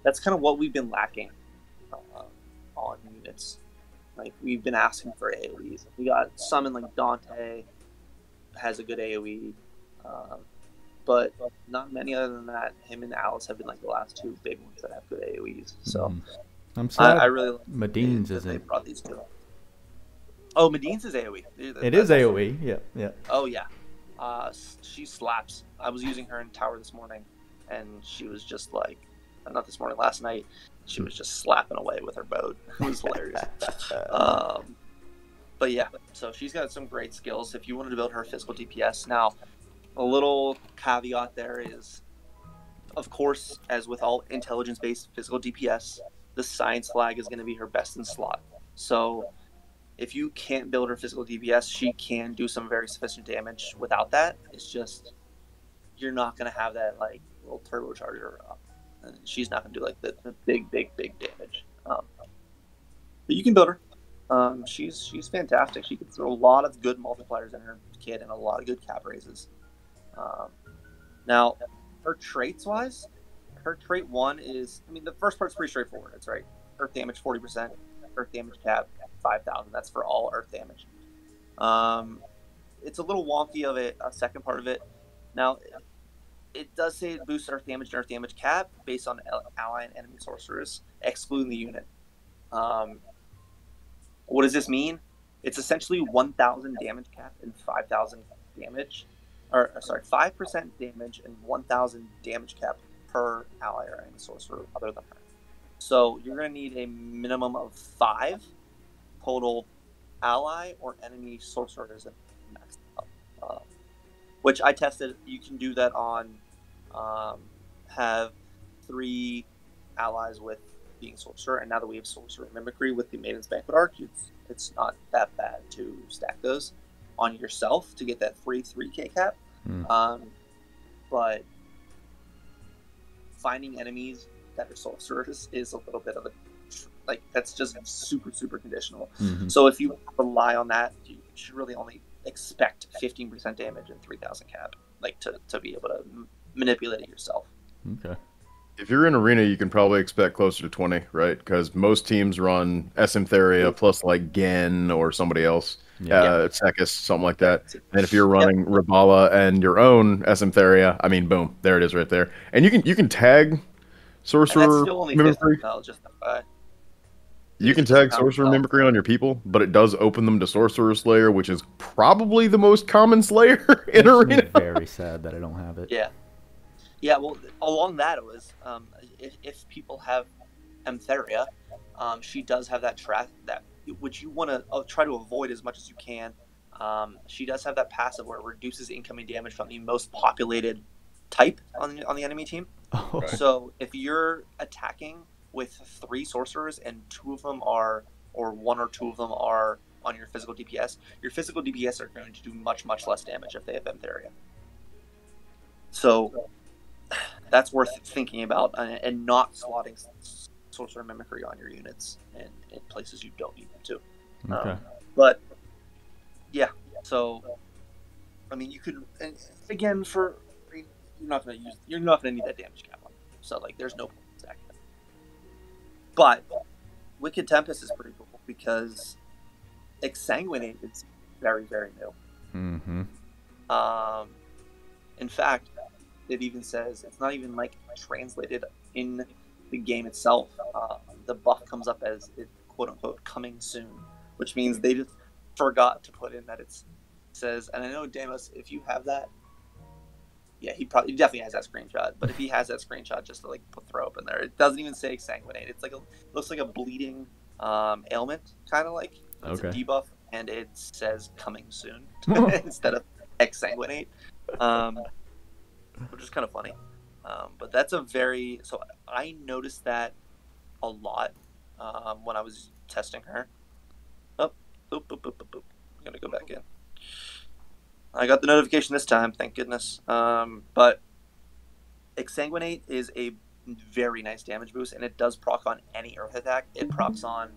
kind of what we've been lacking on units. Like, we've been asking for AoEs. We got some in, like, Dante has a good AoE, but not many other than that. Him and Alice have been like the last 2 big ones that have good AoEs. So I'm sad I really like Medines that isn't. they brought these 2. Oh, Medines is AoE. It is AoE, yeah. Oh yeah, she slaps. I was using her in tower this morning, and she was just like, not this morning, last night. She was just slapping away with her boat. It was hilarious. But yeah, so she's got some great skills. If you wanted to build her physical DPS, now a little caveat there is, of course, as with all intelligence-based physical DPS, the science flag is going to be her best in slot. So if you can't build her physical DPS, she can do some very sufficient damage without that. It's just, you're not going to have that like little turbocharger up. And she's not going to do like the big damage. But you can build her. She's fantastic. She can throw a lot of good multipliers in her kit and a lot of good cap raises. Now, her traits wise, her trait 1 is, I mean, the first part's pretty straightforward. It's right. Earth damage 40%, earth damage cap 5,000. That's for all earth damage. It's a little wonky of it, a second part of it. Now, it does say it boosts earth damage and earth damage cap based on ally and enemy sorcerers, excluding the unit. What does this mean? It's essentially 1,000 damage cap and 5,000 damage. Or, sorry, 5% damage and 1,000 damage cap per ally or enemy sorcerer other than her. So you're going to need a minimum of 5 total ally or enemy sorcerers in max up. Which I tested. You can do that on have 3 allies with being sorcerer, and now that we have sorcerer mimicry with the Maiden's Banquet arc, it's not that bad to stack those on yourself to get that free 3k cap. But finding enemies that are sorcerers is a little bit of a, like, that's just super conditional. So if you rely on that, you should really only expect 15% damage and 3,000 cap, like to be able to manipulate it yourself. Okay. If you're in Arena, you can probably expect closer to 20, right? Because most teams run SM Theria plus like Gen or somebody else, Sekis, something like that. And if you're running Rabbala and your own SM Theria, I mean, boom, there it is right there. And you can tag Sorcerer Mimicry. You can tag Sorcerer Mimicry on your people, but it does open them to Sorcerer Slayer, which is probably the most common Slayer in Arena. Very sad that I don't have it. Yeah, well, along that it was, if people have Emtheria, She does have that trap that which you want to try to avoid as much as you can. She does have that passive where it reduces incoming damage from the most populated type on the enemy team. Oh. So if you're attacking with 3 sorcerers and 2 of them are, or 1 or 2 of them are on your physical DPS, your physical DPS are going to do much, much less damage if they have Emtheria. So that's worth thinking about, and not slotting sorcerer mimicry on your units in places you don't need them to. Okay. But yeah, so I mean, you could, and again, you're not going to need that damage cap on. So like, there's no point in stacking it. But Wicked Tempest is pretty cool because Exsanguinate is very, very new. Mm-hmm. In fact, it even says it's not even like translated in the game itself. The buff comes up as it, quote unquote, coming soon, which means they just forgot to put in that it says. And I know Damos, if you have that, yeah, he definitely has that screenshot. But if he has that screenshot, just to like throw up in there, it doesn't even say Exsanguinate. It's like looks like a bleeding ailment, kind of like. It's a debuff, and it says coming soon instead of Exsanguinate, which is kind of funny. But that's so I noticed that a lot when I was testing her. I'm gonna go back in. I got the notification this time, thank goodness. But Exsanguinate is a very nice damage boost, and it does proc on any earth attack. It procs on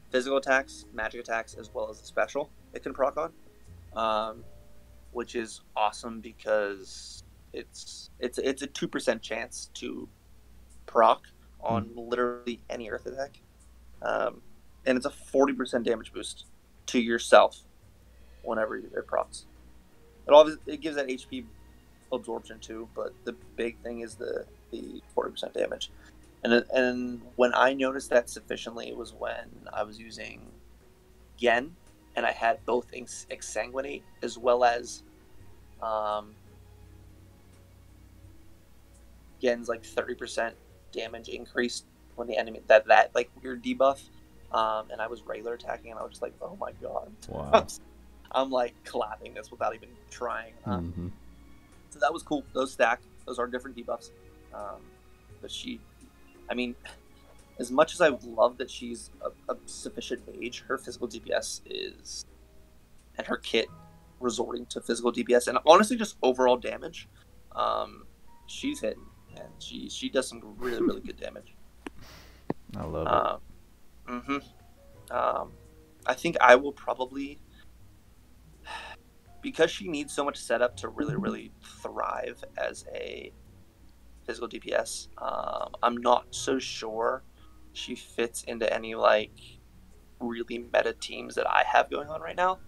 physical attacks, magic attacks, as well as the special it can proc on, which is awesome because it's a 2% chance to proc on literally any earth attack, and it's a 40% damage boost to yourself whenever it procs. It gives that HP absorption too, but the big thing is the 40% damage. And when I noticed that sufficiently, it was when I was using Gen, and I had both Exsanguinate as well as Gen's like 30% damage increased when the enemy that like weird debuff, and I was regular attacking, and I was just like, oh my god, wow. I'm like clapping this without even trying. So that was cool. Those stack. Those are different debuffs. But I mean, as much as I love that she's a sufficient mage, her physical DPS is, and her kit resorting to physical DPS, and honestly just overall damage, she's hitting, and she does some really, really good damage. I love it. I think I will probably, because she needs so much setup to really, really thrive as a physical DPS. I'm not so sure she fits into any like really meta teams that I have going on right now.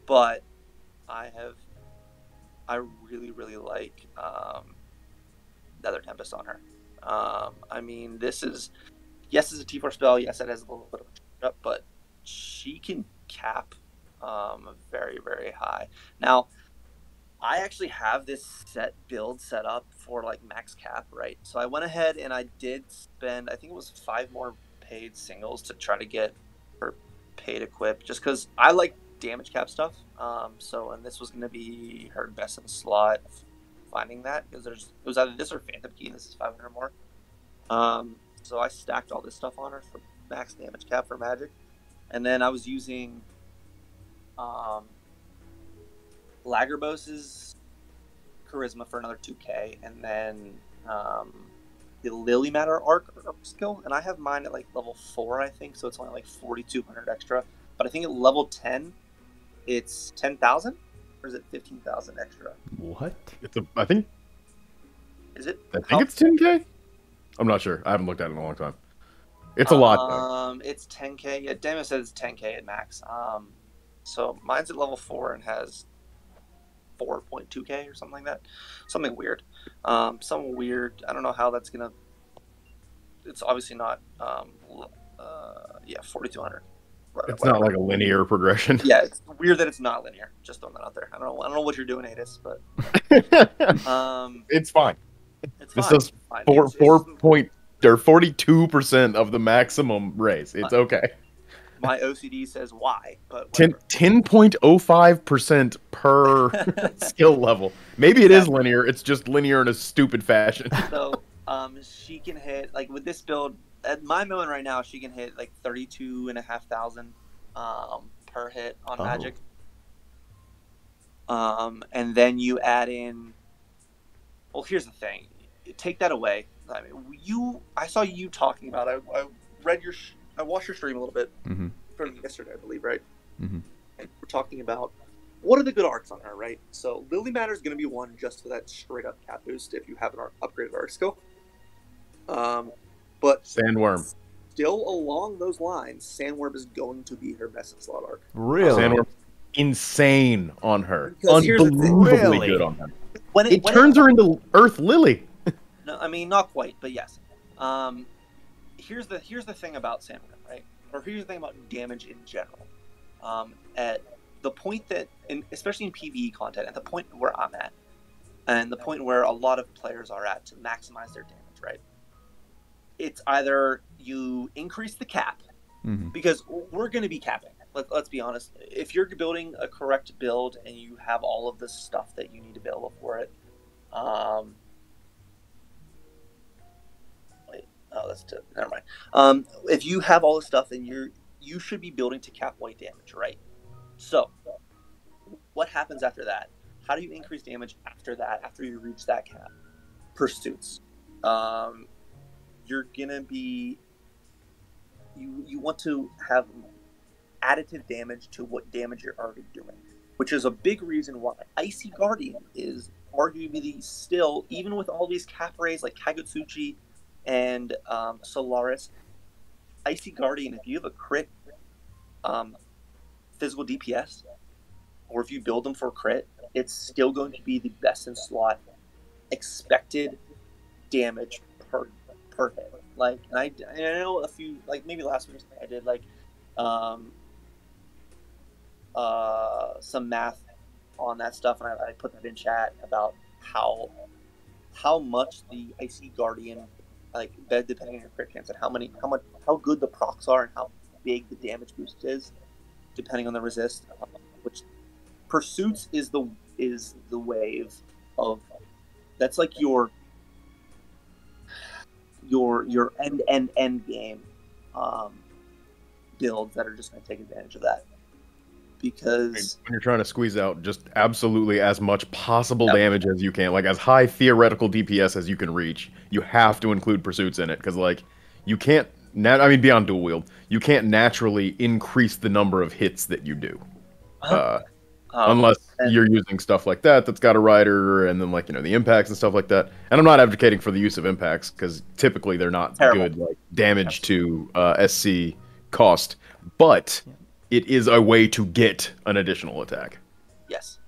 But I really, really like Nether Tempest on her. I mean, this is, yes, it's a T4 spell. Yes, it has a little bit of a up, but she can cap very, very high. Now, I actually have this build set up for like max cap, right? So I went ahead and I did spend, I think it was 5 more paid singles to try to get her paid equip, just because I like damage cap stuff. And this was going to be her best in the slot, finding that, because it was either this or Phantom Key, and this is 500 more. So I stacked all this stuff on her for max damage cap for magic, and then I was using Lagerbos's charisma for another 2k, and then the Lily Matter arc skill, and I have mine at like level 4, I think, so it's only like 4,200 extra. But I think at level 10, it's 10,000, or is it 15,000 extra? What? I think. Is it? I think it's 10k. I'm not sure. I haven't looked at it in a long time. It's a lot, though. It's 10k. Yeah, Demo says 10k at max. So mine's at level 4 and has 4.2k or something like that. Something weird. Something weird. I don't know how that's gonna. It's obviously not. 4,200. It's not like a linear progression. Yeah, it's weird that it's not linear. Just throwing that out there. I don't know what you're doing, Adis, but it's fine. It's This fine. does Fine. 42% of the maximum raise. It's okay. My OCD says why, but 10.05% per skill level. Maybe it is linear. It's just linear in a stupid fashion. So, she can hit, like, with this build, at my moment right now, she can hit, like, 32,500 per hit on magic. And then you add in, well, here's the thing. Take that away. I mean, I saw you talking about it. I read I watched your stream a little bit from yesterday, I believe, right? And we're talking about what are the good arcs on her, right? So Lily Matter is going to be one just for that straight up cap boost if you have an upgraded arc skill. But Sandworm. Still along those lines, Sandworm is going to be her best in slot arc. Really? Sandworm, insane on her. Because Unbelievably good on her. It turns her into Earth Lily. No, I mean, not quite, but yes. Here's the thing about Sandworm, right? Or here's the thing about damage in general. At the point that, especially in PvE content, at the point where I'm at, and the point where a lot of players are at to maximize their damage, right? It's either you increase the cap, because we're going to be capping. Let's be honest. If you're building a correct build and you have all of the stuff that you need available for it, never mind. If you have all the stuff, then you should be building to cap white damage, right? So, what happens after that? How do you increase damage after that? After you reach that cap? Pursuits. You're gonna be. You want to have additive damage to what damage you're already doing, which is a big reason why Icy Guardian is arguably still, even with all these cap rays like Kagutsuchi and Solaris, Icy Guardian, if you have a crit physical DPS, or if you build them for crit, it's still going to be the best in slot expected damage per hit. Like, and I know a few, like maybe last week I did like some math on that stuff, and I put that in chat about how much the Icy Guardian, like, depending on your crit chance, and how good the procs are and how big the damage boost is, depending on the resist. Which Pursuits is the wave of, that's like your end game builds that are just going to take advantage of that. Because when you're trying to squeeze out just absolutely as much possible damage as you can, like as high theoretical DPS as you can reach, you have to include Pursuits in it, because like you can't, beyond dual wield, you can't naturally increase the number of hits that you do, unless you're using stuff like that's got a rider, and then, like, the impacts and stuff like that. And I'm not advocating for the use of impacts, because typically they're not good, like, damage to SC cost, but it is a way to get an additional attack. Yes.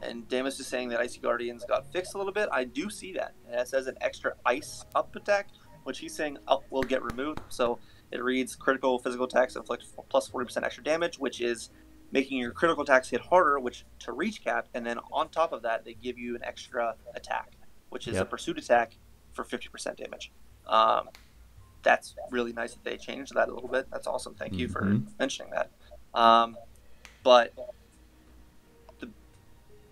And Damus is saying that Icy Guardians got fixed a little bit. I do see that. And it says an extra ice up attack, which he's saying will get removed. So it reads critical physical attacks inflict plus 40% extra damage, which is making your critical attacks hit harder, which to reach cap. And then on top of that, they give you an extra attack, which is a pursuit attack for 50% damage. That's really nice that they changed that a little bit. That's awesome. Thank you for mentioning that. But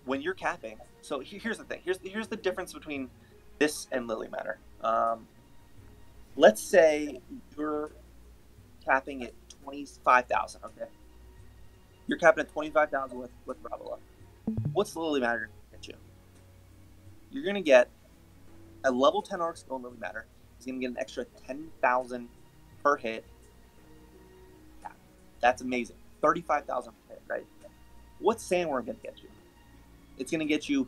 when you're capping, so here's the thing. Here's the difference between this and Lily Matter. Let's say you're capping at 25,000. Okay, you're capping at 25,000 with Rabbala. What's Lily Matter going to get you? You're going to get a level 10 arc skill in Lily Matter. He's going to get an extra 10,000 per hit. Yeah, that's amazing. 35,000 per hit, right? What's Sandworm going to get you? It's going to get you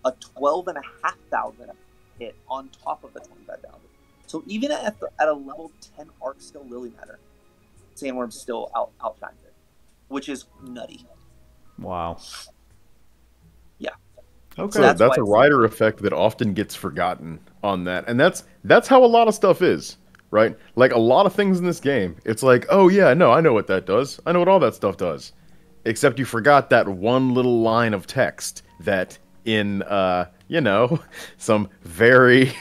a 12,500 hit on top of the 25,000. So even at a level 10 arc skill Lily Matter, Sandworm still outshines it, which is nutty. Wow. Yeah. Okay. So that's a rider effect that often gets forgotten on that. And that's how a lot of stuff is, right? Like, a lot of things in this game, it's like, oh yeah, no, I know what that does. I know what all that stuff does. Except you forgot that one little line of text that in you know, some very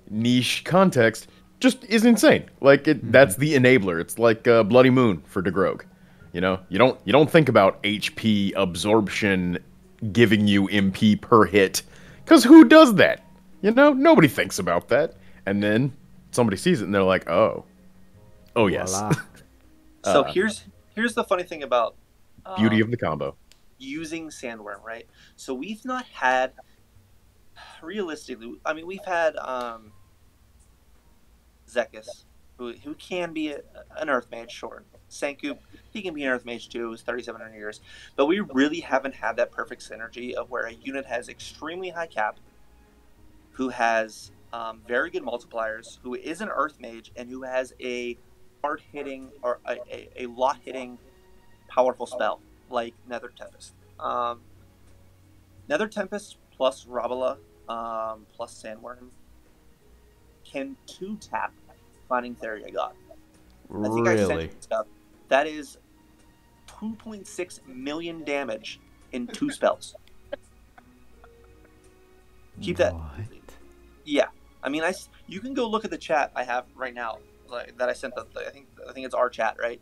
niche context, just is insane. Like that's the enabler. It's like Bloody Moon for DeGrogue. You know, you don't think about HP absorption giving you MP per hit, because who does that? You know, nobody thinks about that. And then somebody sees it and they're like, oh yes. So here's the funny thing about beauty of the combo. Using Sandworm, right? So we've not had, realistically, I mean, we've had Zekis, who can be an Earth Mage, sure. Senku, he can be an Earth Mage too, is 3,700 years. But we really haven't had that perfect synergy of where a unit has extremely high cap, who has very good multipliers, who is an Earth Mage, and who has a hard-hitting or a lot-hitting powerful spell, like Nether Tempest. Nether Tempest plus Rabbala plus Sandworm can 2-tap Finding Theria God. I think I sent you stuff. That is 2.6 million damage in 2 spells. Keep that. Yeah, I mean, you can go look at the chat I have right now that I sent. I think it's our chat, right?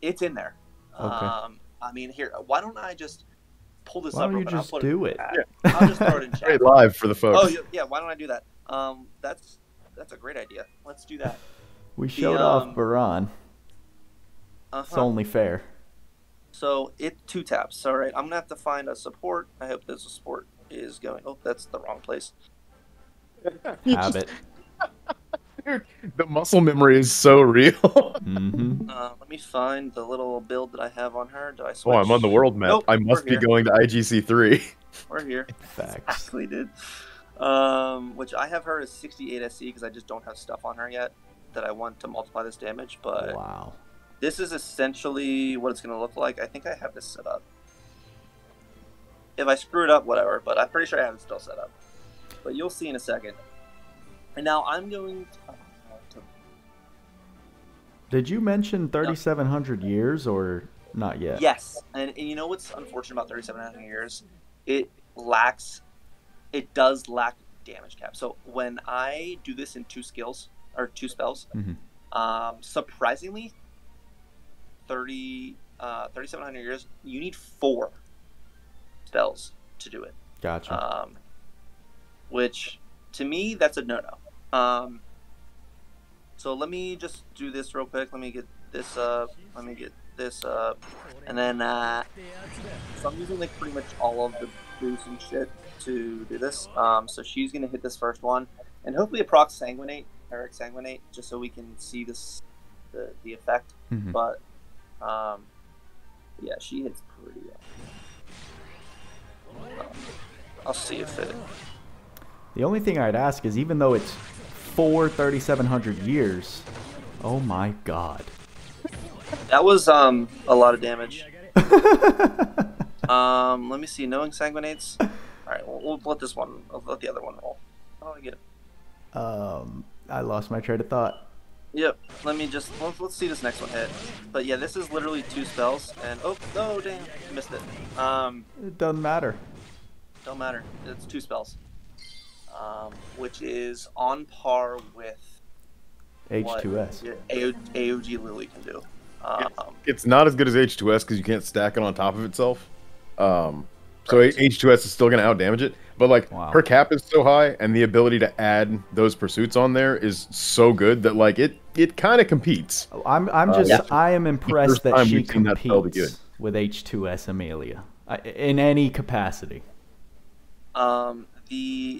It's in there. Okay. I mean, here, why don't I just pull this why up? Why don't you just do it? I'll just throw it in chat. Right, live for the folks. Oh yeah, why don't I do that? That's a great idea. Let's do that. We showed off Baran. It's only fair. So it 2-taps. All right, I'm gonna have to find a support. I hope this support is going. Oh, that's the wrong place. Have it. Dude, the muscle memory is so real. Let me find the little build that I have on her. Do I switch? Oh, I'm on the world map. Nope, I must be going to IGC3. We're here. Facts. Exactly, dude. Which I have her as 68 SC because I just don't have stuff on her yet that I want to multiply this damage. But wow, this is essentially what it's going to look like. I think I have this set up. If I screw it up, whatever. But I'm pretty sure I have it still set up. But you'll see in a second. And now I'm going to... Did you mention 3,700 years or not yet? Yes. And you know what's unfortunate about 3,700 years? It does lack damage cap. So when I do this in 2 skills, or 2 spells, surprisingly, 3,700 years, you need 4 spells to do it. Gotcha. Which, to me, that's a no-no. So let me just do this real quick. Let me get this up. And then, so I'm using like pretty much all of the boosts and shit to do this. So she's gonna hit this first one, and hopefully it procs Sanguinate, Eric Sanguinate, just so we can see this, the effect. But, yeah, she hits pretty well. I'll see if it... The only thing I'd ask is, even though it's 3,700 years, oh my god. That was a lot of damage. Let me see. Knowing Sanguinates. All right, we'll let this one. I'll let the other one roll. Oh, I get it. I lost my train of thought. Yep. Let's see this next one hit. But yeah, this is literally 2 spells, and oh damn, missed it. It doesn't matter. Don't matter. It's 2 spells. Which is on par with H2S. what AOG Lily can do. It's not as good as H2S because you can't stack it on top of itself. So H2S is still going to outdamage it. But like her cap is so high, and the ability to add those pursuits on there is so good that like it kind of competes. I am impressed that she competes with H2S Amelia in any capacity.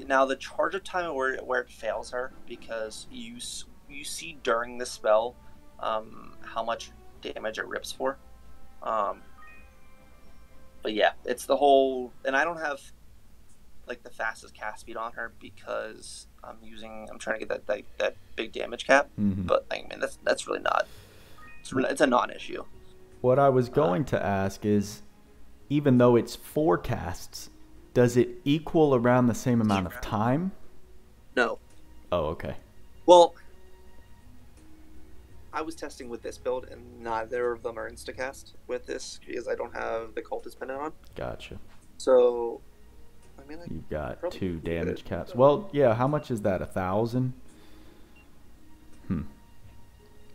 Now the charge of time where it fails her, because you see during the spell how much damage it rips for. But yeah, it's the whole, and I don't have like the fastest cast speed on her because I'm trying to get that big damage cap. But I mean that's really not. It's a non-issue. What I was going to ask is, even though it's 4 casts, does it equal around the same amount of time? No. Oh, okay. Well, I was testing with this build, and neither of them are instacast with this because I don't have the cultist pendant on. Gotcha. So I mean, You've got 2 damage caps. Well, yeah. How much is that? 1,000.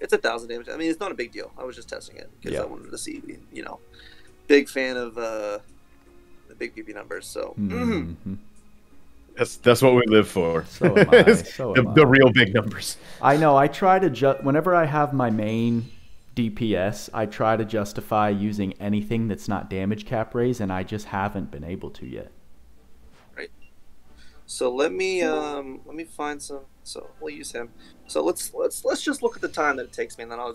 It's 1,000 damage. I mean, it's not a big deal. I was just testing it because I wanted to see, you know, big fan of the big PP numbers. So that's what we live for. So am I. So am the real big numbers. I know. I try to whenever I have my main DPS, I try to justify using anything that's not damage cap raise, and I just haven't been able to yet. Right. So let me find some. So we'll use him. So let's just look at the time that it takes me, and then I'll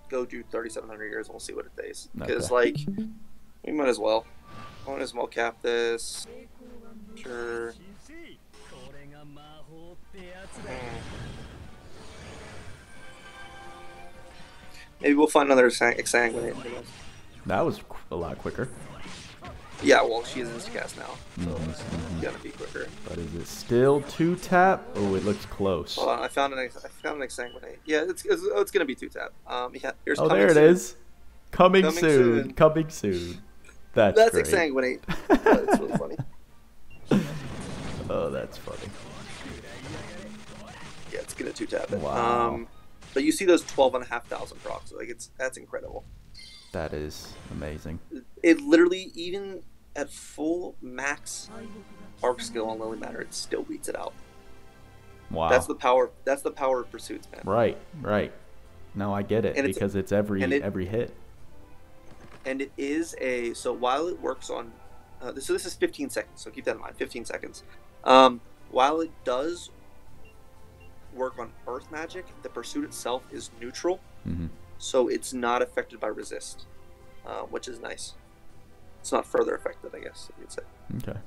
go do 3,700 years, and we'll see what it takes. Because like, we might as well. I might as well cap this. Sure. Maybe we'll find another exsanguinate. That was a lot quicker. Yeah, well, she is instacast now, so it's gonna be quicker. But is it still 2-tap? Oh, it looks close. Hold on, I found an exsanguinate. Yeah, it's gonna be 2-tap. Yeah, here's there it is. Coming soon. Coming soon. That's great. Exsanguinate. It's really funny. Oh, that's funny. Yeah, it's gonna 2-tap it. Wow. But you see those 12,500 procs. Like that's incredible. That is amazing. It literally, even at full max arc skill on Lily Matter, it still beats it out. Wow. That's the power. That's the power of pursuits, man. Right. No, I get it, because it's every hit. And it is so while it works on so this is 15 seconds. So keep that in mind. 15 seconds. While it does work on earth magic, the pursuit itself is neutral. So it's not affected by resist, which is nice. It's not further affected, I guess you'd say. Okay.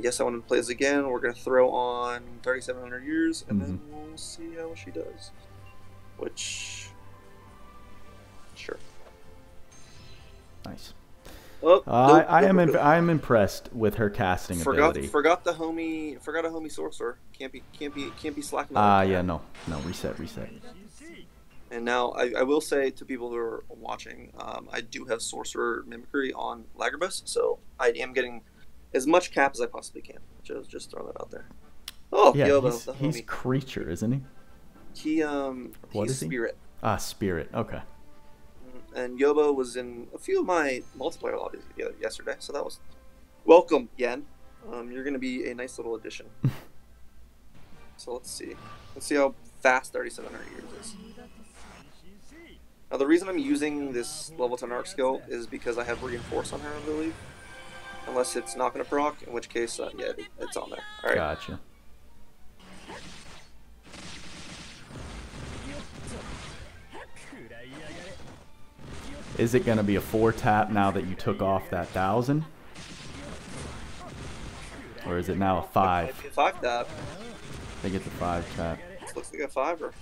Yes, I want to play this again. We're going to throw on 3,700 years, and then we'll see how she does. Which, sure. Nice. Oh, I am impressed with her casting ability. Forgot a homie sorcerer. Can't be slacking. Yeah, no, reset. And now I will say to people who are watching, I do have sorcerer mimicry on Lagerbus, so I am getting as much cap as I possibly can. Just throw that out there. Oh, yeah, Yobo, the homie. He's creature, isn't he? He's spirit. Spirit. Okay. And Yobo was in a few of my multiplayer lobbies yesterday, so that was welcome, Yen. You're going to be a nice little addition. So let's see how fast 3,700 years is. Now the reason I'm using this level 10 arc skill is because I have reinforce on her, I believe. Unless it's not going to proc, in which case, yeah, it's on there. All right. Gotcha. Is it going to be a 4-tap now that you took off that 1,000? Or is it now a 5? 5-tap. I think it's a 5-tap. This looks like a 5-er.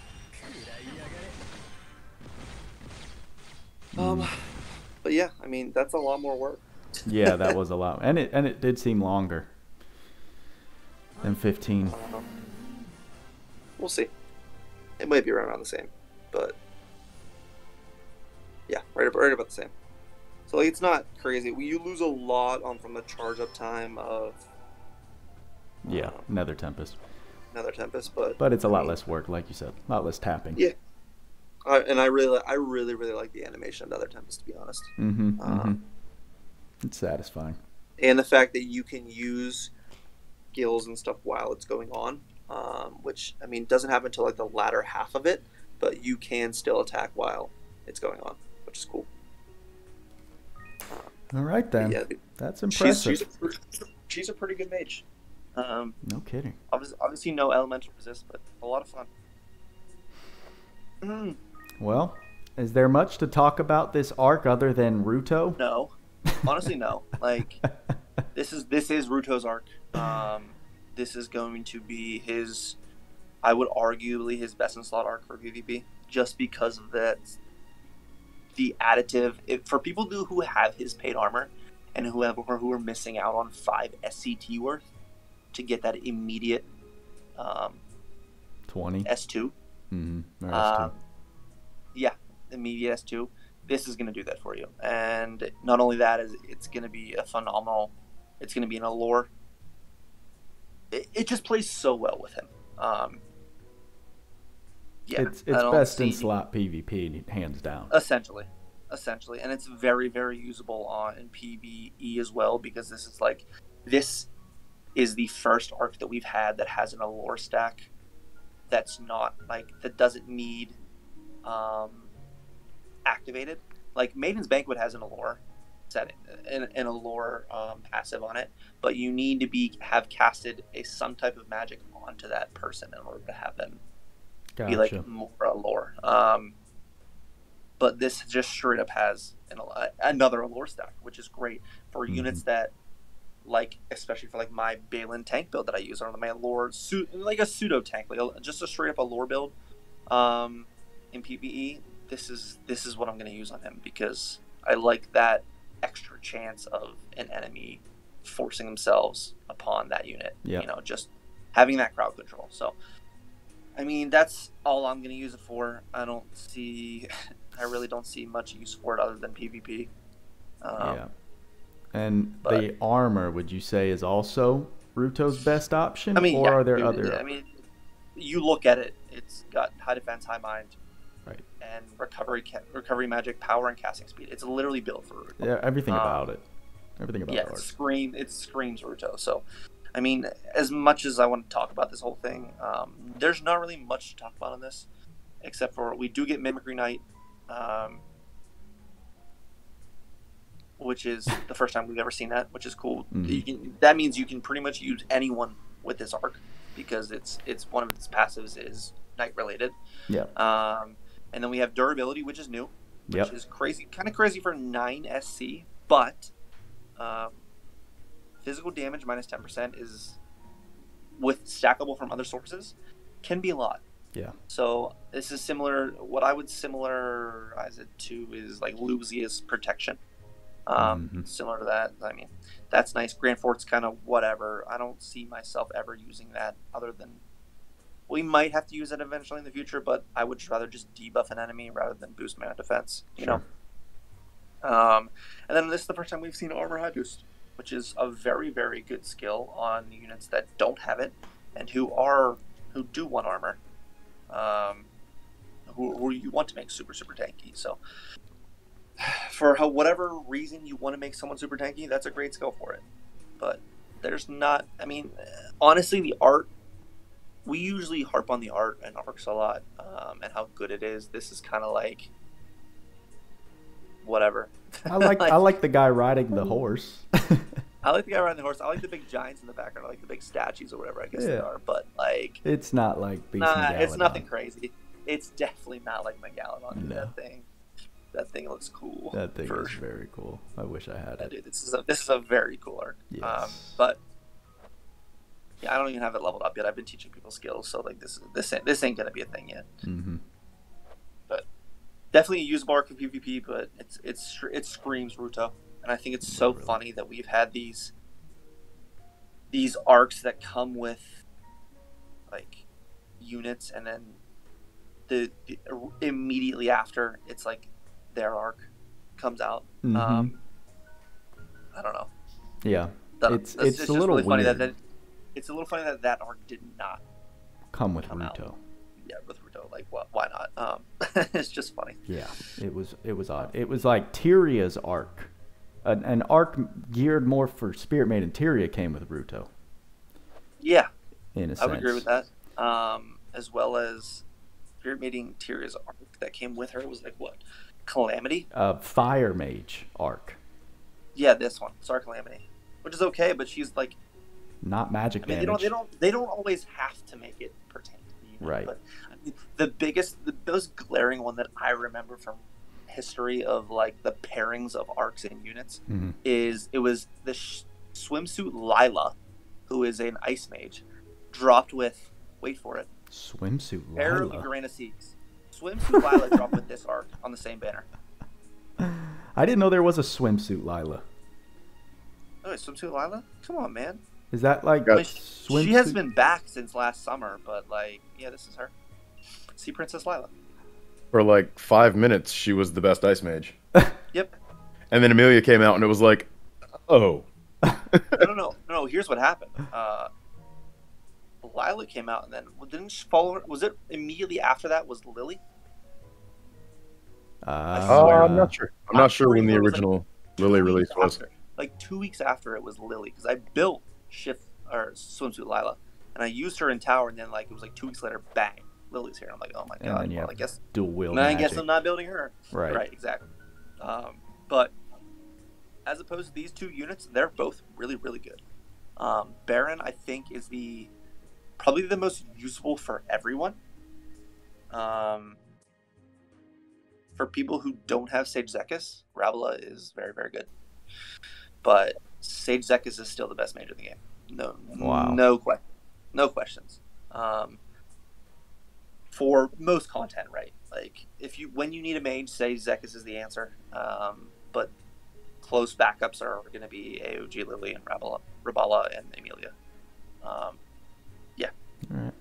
But yeah, I mean, that's a lot more work. Yeah, that was a lot. And it did seem longer than 15. We'll see. It might be around the same, but yeah, right about the same. So like, it's not crazy. You lose a lot from the charge up time of Nether Tempest. But it's a lot less work, like you said, a lot less tapping. Yeah. And I really like the animation of Nether Tempest, to be honest. It's satisfying. And the fact that you can use skills and stuff while it's going on, which, I mean, doesn't happen until like the latter half of it, but you can still attack while it's going on, which is cool. All right, then. Yeah, that's impressive. She's a pretty good mage. No kidding. Obviously no elemental resist, but a lot of fun. Well, is there much to talk about this arc other than Ruuto? No. Honestly, no. Like, this is Ruuto's arc. This is going to be I would arguably his best in slot arc for PvP, just because of that. The additive, for people who have his paid armor and who are missing out on 5 SCT worth to get that immediate 20 S2. S2. Yeah, immediate S2. This is going to do that for you, and not only that, it's going to be a phenomenal It's going to be in a lore. It just plays so well with him. Yeah, it's best in slot PvP, hands down. Essentially, and it's very, very usable in PvE as well, because this is the first arc that we've had that has an allure stack that's not that doesn't need activated. Like Maiden's Banquet has an allure setting, an allure passive on it, but you need to have casted some type of magic onto that person in order to have them be like more allure. But this just straight up has another allure stack, which is great for units that, especially for my Balin tank build that I use, or my allure like a pseudo tank, just a straight up allure build in PvE. This is what I'm going to use on him, because I like that extra chance of an enemy forcing themselves upon that unit. Yep. Just having that crowd control. So, I mean, that's all I'm going to use it for. I really don't see much use for it other than PvP. Yeah. And the armor, would you say, is also Ruuto's best option? Or are there other? I mean, you look at it, it's got high defense, high mind. Right. And recovery magic, power, and casting speed. It's literally built for Ruuto. Yeah, everything about it. Everything about it. It screams Ruuto. So, I mean, as much as I want to talk about this whole thing, there's not really much to talk about on this, except for we do get Mimicry Knight, which is the first time we've ever seen that, which is cool. That means you can pretty much use anyone with this arc, because it's one of its passives is Knight related. Yeah. And then we have durability, which is new, which is crazy, kind of crazy for 9 SC, but physical damage minus 10% is, with stackable from other sources, can be a lot. Yeah. So this is similar. What I would similarize it to is like Lucia's protection. Similar to that. I mean, that's nice. Grand Fort's kind of whatever. I don't see myself ever using that, other than we might have to use it eventually in the future, but I would rather just debuff an enemy rather than boost mana defense, you know? And then this is the first time we've seen Armor High Boost, which is a very, very good skill on units that don't have it and who do want armor, who you want to make super, super tanky. So for whatever reason you want to make someone super tanky, that's a great skill for it. But there's not, I mean, honestly, the art, we usually harp on the art and Arks a lot, and how good it is. This is kind of like whatever. I like the guy riding the horse. I like the guy riding the horse. I like the big giants in the background. I like the big statues or whatever I guess they are. But like, it's not like it's nothing crazy. It's definitely not like Megalodon. No. That thing looks cool. That thing is very cool. I wish I had it. Dude, this is a very cool art. Yes. But yeah, I don't even have it leveled up yet. I've been teaching people skills, so like this ain't gonna be a thing yet. But definitely a usable arc for PvP. But it screams Ruuto, and I think it's so funny that we've had these arcs that come with like units, and then the immediately after it's like their arc comes out. I don't know. Yeah, it's a little really funny weird. that it's a little funny that arc did not come with Ruuto. Yeah, with Ruuto. Like, why not? It's just funny. Yeah, it was odd. It was like Tyria's arc. An arc geared more for Spirit Maiden Tyria came with Ruuto. Yeah, in a sense. I would agree with that. As well as Spirit Maiden Tyria's arc that came with her was like what? Calamity? Fire Mage arc. Yeah, this one. Star Calamity. Which is okay, but she's like not magic damage. They don't always have to make it pertain to the unit. Right. But I mean, the most glaring one that I remember from history of like the pairings of arcs and units is it was the swimsuit Lila, who is an ice mage, dropped with, wait for it, swimsuit Lila. Pair of Ugrana Seas. Swimsuit Lila dropped with this arc on the same banner. I didn't know there was a swimsuit Lila. Oh, swimsuit Lila? Come on, man. Is that like swimsuit? She has been back since last summer, but like, yeah, this is her. Sea Princess Lila. For like 5 minutes, she was the best ice mage. Yep. And then Amelia came out, and it was like, oh. No. Here's what happened. Lila came out, and then didn't she follow her? Was it immediately after that? Was Lily? I'm not sure. I'm not sure when the original Lily release was. Like 2 weeks after it was Lily, because I built swimsuit Lila, and I used her in tower, and then like it was like 2 weeks later, bang, Lily's here. I'm like, oh my god. Well, I guess dual wield. I guess I'm not building her. Right, exactly. But as opposed to these two units, they're both really, really good. Baran, I think, is probably the most useful for everyone. For people who don't have Sage Zekis, Rabbala is very, very good. But Sage Zekis is still the best mage in the game. No questions. For most content, right? Like when you need a mage, Sage Zekis is the answer. But close backups are going to be AOG, Lily, and Rabbala, and Amelia. Yeah. All right.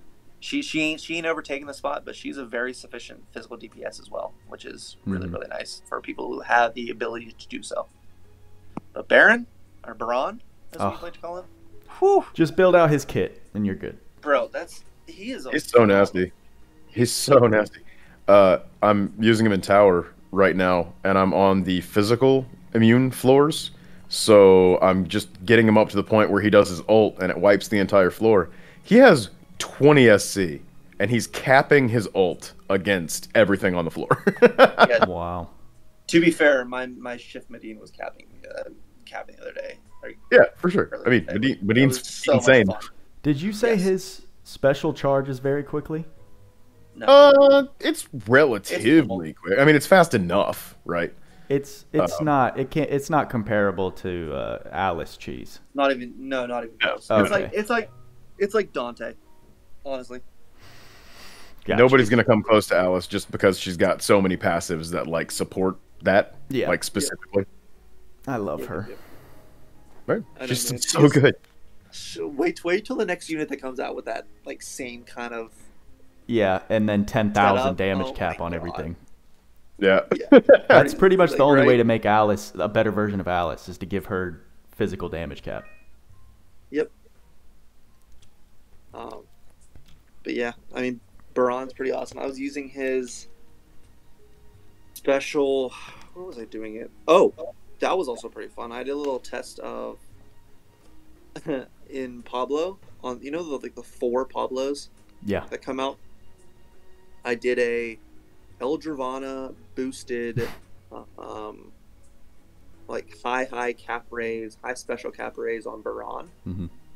She ain't overtaking the spot, but she's a very sufficient physical DPS as well, which is really, really nice for people who have the ability to do so. But Baran, as we like to call him, just build out his kit and you're good. Bro, he's so nasty. He's so nasty. I'm using him in tower right now, and I'm on the physical immune floors, so I'm just getting him up to the point where he does his ult and it wipes the entire floor. He has 20 SC, and he's capping his ult against everything on the floor. Yeah. Wow. To be fair, my Shift Medine was capping the other day. Yeah, for sure. I mean, Medine's so insane. Did you say his special charges very quickly? No. It's relatively quick. I mean, it's fast enough, right? It's not comparable to Alice cheese. Not even close. Okay. It's like Dante, honestly. Gotcha. Nobody's gonna come close to Alice just because she's got so many passives that like support that, like specifically. I love her. Right? She's so good. Wait till the next unit that comes out with that like same kind of. Yeah, and then 10,000 damage cap on everything. Yeah. That's pretty much the only way to make Alice a better version of Alice, is to give her physical damage cap. Yep. But yeah, I mean, Baran's pretty awesome. I was using his special. Where was I doing it? Oh, that was also pretty fun. I did a little test of in Pablo on the 4 Pablos. Yeah. That come out. I did a Eldravana boosted, like high cap raise, high special cap raise on Baran,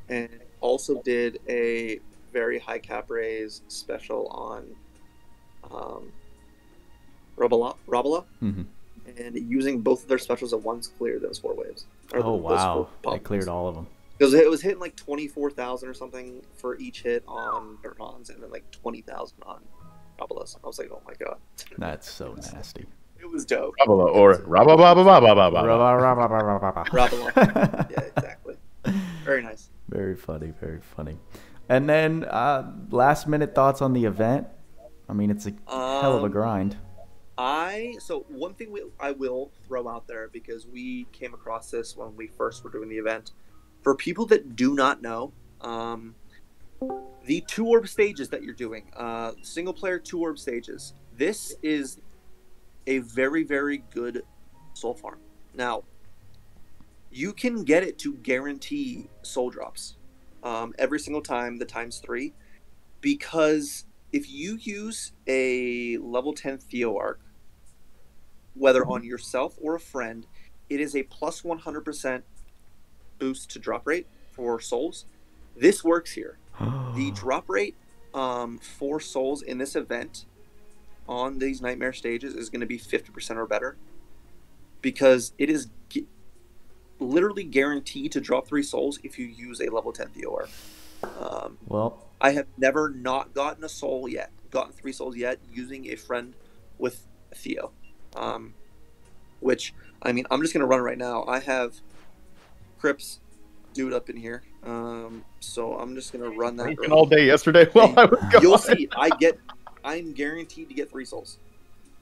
and also did a very high cap raise special on Rabbala, and using both of their specials at once cleared those 4 waves. Oh wow! I cleared all of them. Because it was hitting like 24,000 or something for each hit on Baran's, and then like 20,000 on Rabbala's. I was like, oh my god. That's so nasty. It was dope. Rabbala or Rabbala. Yeah, exactly. Very nice. Very funny, very funny. And then last minute thoughts on the event. I mean, it's a hell of a grind. So one thing I will throw out there, because we came across this when we first were doing the event. For people that do not know, the 2 orb stages that you're doing, single player 2 orb stages, this is a very, very good soul farm. Now, you can get it to guarantee soul drops every single time, the ×3, because if you use a level 10 Theo Arc, whether on yourself or a friend, it is a plus 100% boost to drop rate for souls. This works here. The drop rate for souls in this event on these nightmare stages is going to be 50% or better, because it is literally guaranteed to drop 3 souls if you use a level 10 Theo Arc. Well, I have never not gotten 3 souls yet using a friend with Theo. Which, I mean, I'm just going to run right now. I have Crips dude up in here. So I'm just going to run that. All day yesterday while I was gone. You'll see. I'm guaranteed to get 3 souls.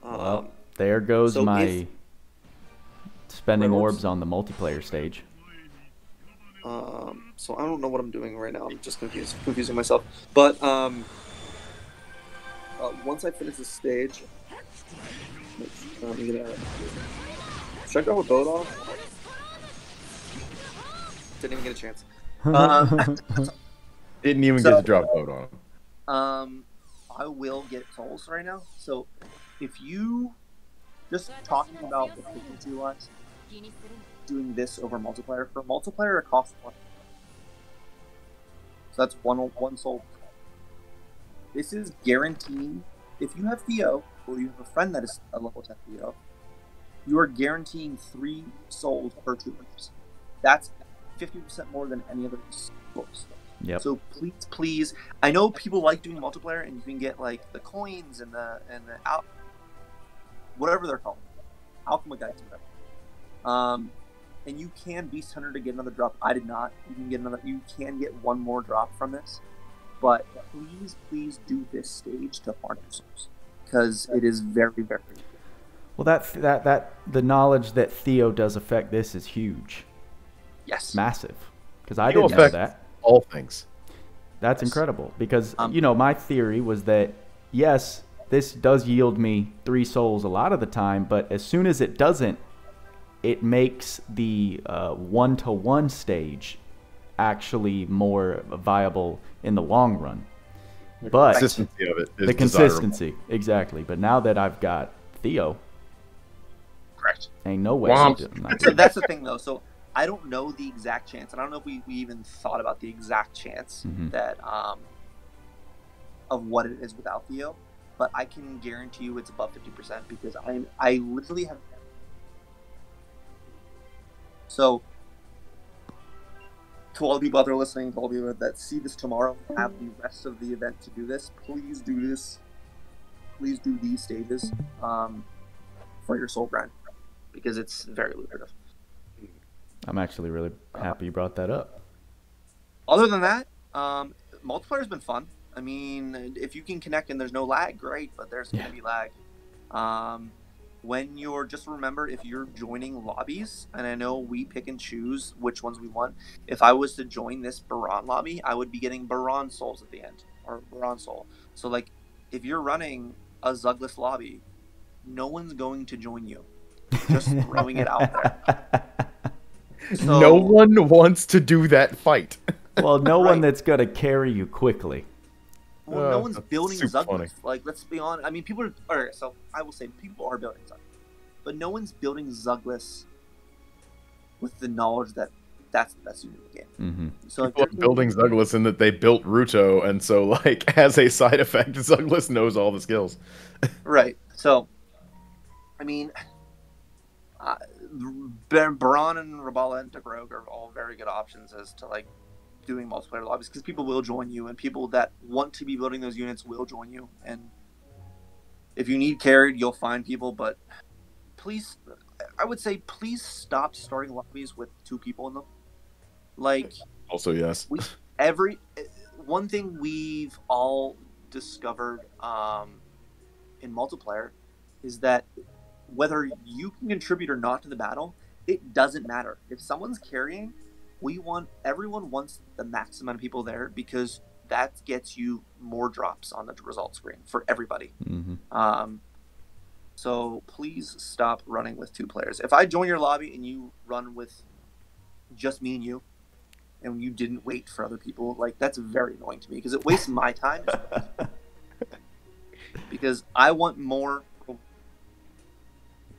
Well, there goes spending orbs on the multiplayer stage. so I don't know what I'm doing right now. I'm just confusing myself. But once I finish this stage, I'm gonna. Should I drop a boat off? Didn't even get a chance. Didn't even get to drop a boat on. I will get souls right now. So, if you just talking about efficiency-wise, doing this over multiplayer. For multiplayer, it costs 1. So that's one soul. This is guaranteeing. If you have Theo, or you have a friend that is a level 10 Theo, you are guaranteeing 3 souls per 2 minutes. That's 50% more than any other souls. Yep. So please, I know people like doing multiplayer, and you can get like the coins and the whatever they're called, Alchema guides, whatever. And you can beast hunter to get another drop. I did not. You can get 1 more drop from this, but please do this stage to farm your souls, because it is very, very good. Well, that the knowledge that Theo does affect this is huge. Yes. Massive. Because I didn't know that. All things. That's incredible. Because, my theory was that, yes, this does yield me 3 souls a lot of the time, but as soon as it doesn't, it makes the 1-to-1 stage actually more viable in the long run. But the consistency of it is the consistency, exactly. But now that I've got Theo, correct, ain't no way. So that's the thing, though. So I don't know the exact chance, and I don't know if we even thought about the exact chance that of what it is without Theo. But I can guarantee you it's above 50%, because I literally have. So, to all the people out there listening, to all the people that see this tomorrow, have the rest of the event to do this, please do this. Please do these stages for your soul grind, because it's very lucrative. I'm actually really happy you brought that up. Other than that, multiplayer's been fun. I mean, if you can connect and there's no lag, great, but there's going to be lag. When you're, just remember, if you're joining lobbies, and I know we pick and choose which ones we want. If I was to join this Baran lobby, I would be getting Baran souls at the end, or Baran soul. So, like, if you're running a Zugless lobby, no one's going to join you. Just throwing it out there. So, no one wants to do that fight. Well, no one that's going to carry you quickly. Well, no one's building Zugless. Funny. Like, let's be honest. I mean, people are... Alright, so I will say people are building Zugless. But no one's building Zugless with the knowledge that that's the best unit in the game. Mm-hmm. So people are building Zugless in that they built Ruuto, and so, like, as a side effect, Zugless knows all the skills. Right. So, I mean... Baran and Rabbala and TheKryptman are all very good options as to, like, doing multiplayer lobbies, because people will join you, and people that want to be building those units will join you. And if you need carried, you'll find people, but please, I would say, please stop starting lobbies with 2 people in them. Like, also, yes. One thing we've all discovered in multiplayer is that whether you can contribute or not to the battle, it doesn't matter. If someone's carrying, everyone wants the max amount of people there, because that gets you more drops on the result screen for everybody. Mm-hmm. So please stop running with 2 players. If I join your lobby and you run with just me and you didn't wait for other people, like, that's very annoying to me, because it wastes my time. Because I want more.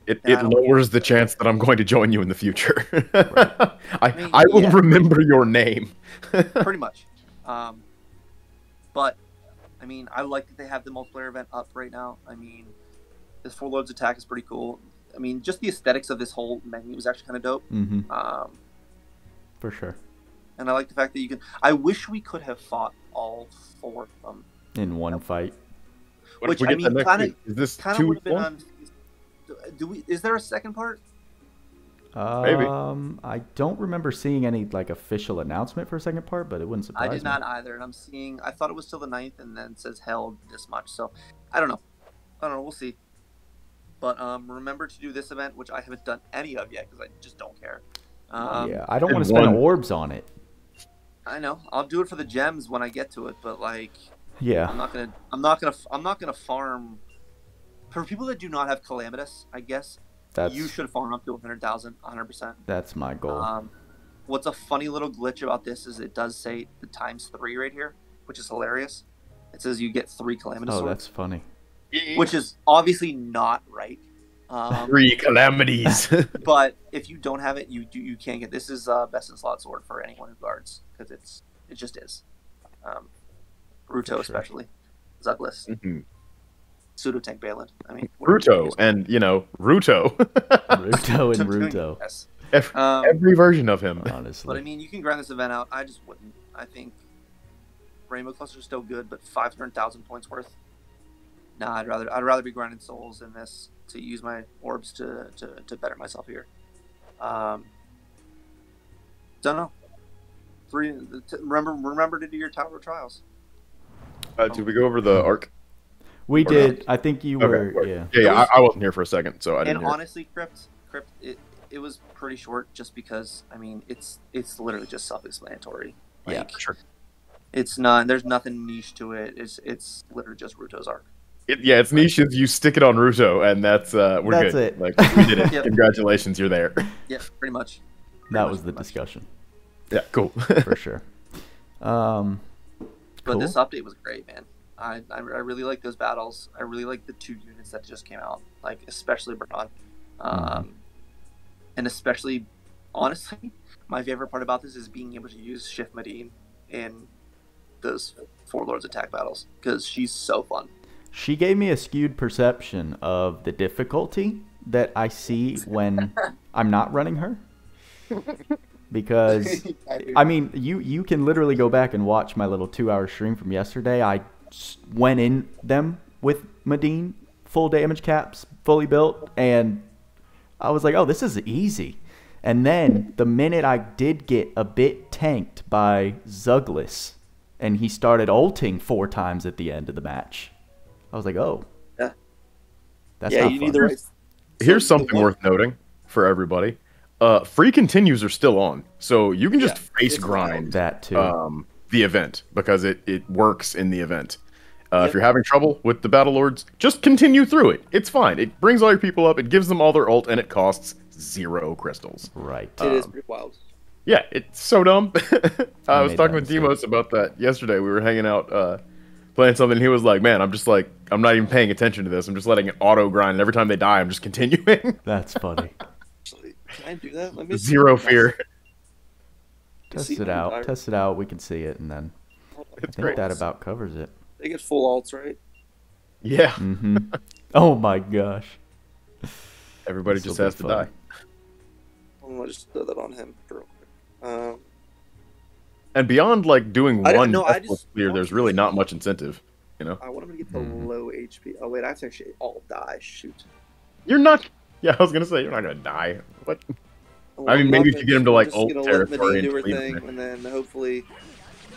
It lowers the chance that I'm going to join you in the future. Right. I will remember your name. Pretty much. But, I mean, I like that they have the multiplayer event up right now. I mean, this 4 Lords attack is pretty cool. I mean, just the aesthetics of this whole menu is actually kind of dope. Mm-hmm. For sure. And I like the fact that you can... I wish we could have fought all 4 of them in one fight. Which, I mean, kind of would have been on... Is there a second part? Maybe. I don't remember seeing any, like, official announcement for a second part, but it wouldn't surprise me. I did not either, and I thought it was till the 9th, and then it says held this much, so I don't know. We'll see. But remember to do this event, which I haven't done any of yet, because I just don't care. Yeah, I don't want to spend orbs on it. I know. I'll do it for the gems when I get to it, but like, Yeah. I'm not gonna farm. For people that do not have Calamitous, I guess you should farm up to 100,000, 100%. That's my goal. What's a funny little glitch about this is it does say the ×3 right here, which is hilarious. It says you get 3 Calamitous swords. That's funny. Which is obviously not right. 3 calamities. But if you don't have it, you can't get. This is best in slot sword for anyone who guards because it just is. Ruuto especially, Zuglis, pseudo tank Balin. I mean, Ruuto and Ruuto. Ruuto and Ruuto. Yes. Every version of him, honestly. But I mean, you can grind this event out. I just wouldn't. I think Rainbow Cluster is still good, but 500,000 points worth. Nah, I'd rather be grinding souls in this to use my orbs to better myself here. Don't know. Remember to do your Tower of Trials. Did we go over the arc? We did. I think you were. Okay. Yeah. I wasn't here for a second, so I didn't. And honestly, Crypt, it was pretty short, just because I mean it's literally just self-explanatory. Like, yeah, for sure. It's not. There's nothing niche to it. It's literally just Ruuto's arc. It's niche. You stick it on Ruuto, and that's we're that's good. It. Like we did it. Yep. Congratulations, you're there. Yeah, pretty much. That was the discussion. Yeah, cool. For sure. But cool. this update was great, man. I really like those battles. I really like the 2 units that just came out, like especially Baran. And especially, honestly, my favorite part about this is being able to use Shift Medine in those 4 Lords attack battles, because she's so fun. She gave me a skewed perception of the difficulty that I see when I'm not running her. Because, I mean, you can literally go back and watch my little 2-hour stream from yesterday. I went in them with Medine, full damage caps, fully built, and I was like, oh, this is easy. And then the minute I did get a bit tanked by Zuglis, and he started ulting 4 times at the end of the match, I was like, oh. Yeah. That's not you fun. need the right. Here's something worth noting for everybody. Free continues are still on, so you can just face grind that too. The event, because it works in the event. If you're having trouble with the Battle Lords, just continue through it. It's fine. It brings all your people up, it gives them all their ult, and it costs 0 crystals. Right. It is pretty wild. Yeah, it's so dumb. I was talking with Demos about that yesterday. We were hanging out playing something, and he was like, man, I'm not even paying attention to this. I'm just letting it auto grind, and every time they die, I'm just continuing. That's funny. Can I do that? Let me Zero fear. Test it out. Test it out. We can see it, and then I think that about covers it. They get full ults, right? Yeah. Oh my gosh. Everybody just has to die. I'll just throw that on him real quick. And beyond like doing one clear, there's really not much incentive, I want him to get the low HP. Oh wait, I have to actually all die. Shoot. You're not. Yeah, I was gonna say you're not gonna die. What? I mean, maybe if you get him to like ult territory and then hopefully.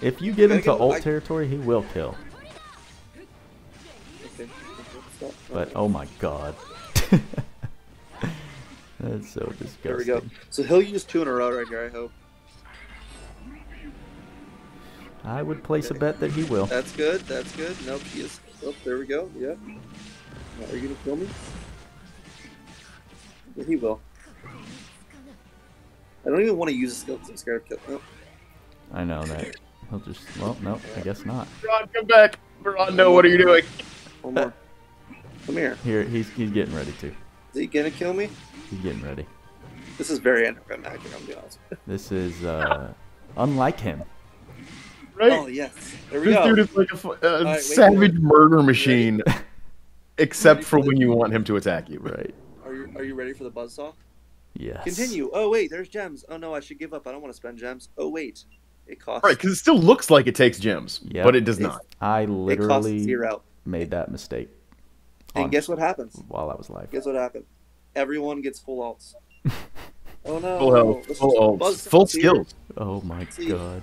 If you get him to ult territory, he will kill. Okay. But oh my god. That's so disgusting. There we go. So he'll use 2 in a row right here, I hope. I would place a bet that he will. That's good. That's good. Nope, he is. Oh, there we go. Yeah. Are you gonna kill me? Yeah, he will. I don't even want to use a skill because I'm scared of killing. Oh. I know that. He'll just. Well, no, I guess not. Baran, come back. Baran, no, what are you doing? One more. Come here. Here, he's getting ready to. Is he gonna kill me? He's getting ready. This is very anticlimactic, I'm being honest. This is unlike him. Right? Oh yes. There we go. This dude is like a savage murder machine, except for when you want him to attack you. Right. Are you ready for the buzzsaw? Yes. Continue. Oh wait, there's gems. Oh no, I should give up. I don't want to spend gems. Oh wait, it costs. Right, because it still looks like it takes gems, but it does not. I literally 0 made that mistake. And guess what happens? While I was live. Guess what happened? Everyone gets full ults. Oh no. Full health, full ults, full skills. Oh my god.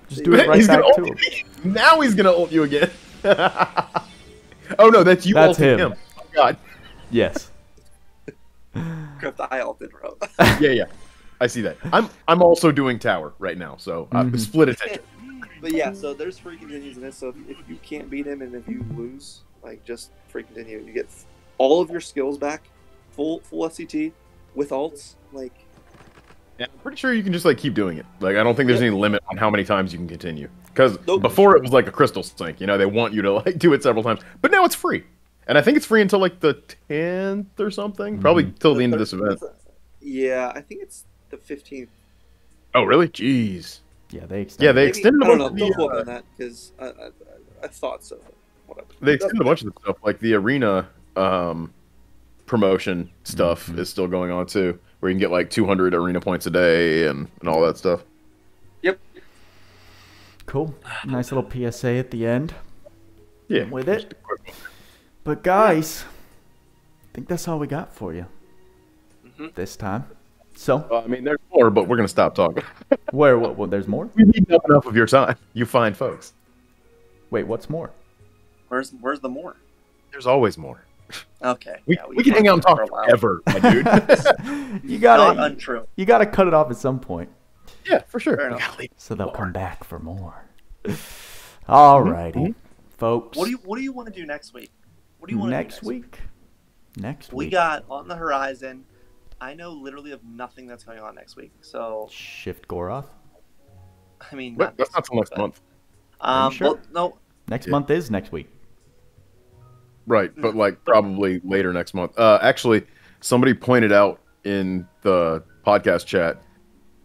Just do it right back to him. Now he's gonna ult you again. Oh no, that's you ulting him. Oh god. Yes. Crypt, I ulted, bro. Yeah. I see that. I'm also doing tower right now, so split attention. But yeah, so there's free continues in this. So if you can't beat him and if you lose, like just free continue, you get all of your skills back, full SCT with alts. Like, yeah, I'm pretty sure you can just like keep doing it. Like, I don't think there's any limit on how many times you can continue. Because before it was like a crystal sink, you know, they want you to like do it several times, but now it's free, and I think it's free until like the 10th or something, probably till the end of this event. Yeah, I think it's the 15th. Oh, really? Jeez. Yeah, they extended. Yeah, they extended a bunch of don't quote me on that because I thought so. Whatever. They extended a bunch of the stuff, like the arena promotion stuff is still going on too, where you can get like 200 arena points a day and all that stuff. Yep. Cool. Nice little PSA at the end. Yeah. With it. But guys, I think that's all we got for you this time. So, I mean, there's more, but we're gonna stop talking. Where? What? There's more? We need enough of your time, you fine folks. Wait, what's more? Where's the more? There's always more. Okay. We can hang out and talk forever, my dude. You gotta. Not untrue. You gotta cut it off at some point. Yeah, for sure. So they'll come back for more. Alrighty, folks. What do you want to do next week? What do you want to do next week? Next week. We got on the horizon. I know literally of nothing that's going on next week. So Shift Goroth. I mean, that's not till next month. Sure? Well, no. Next month is next week. Right, but like probably later next month. Actually, somebody pointed out in the podcast chat,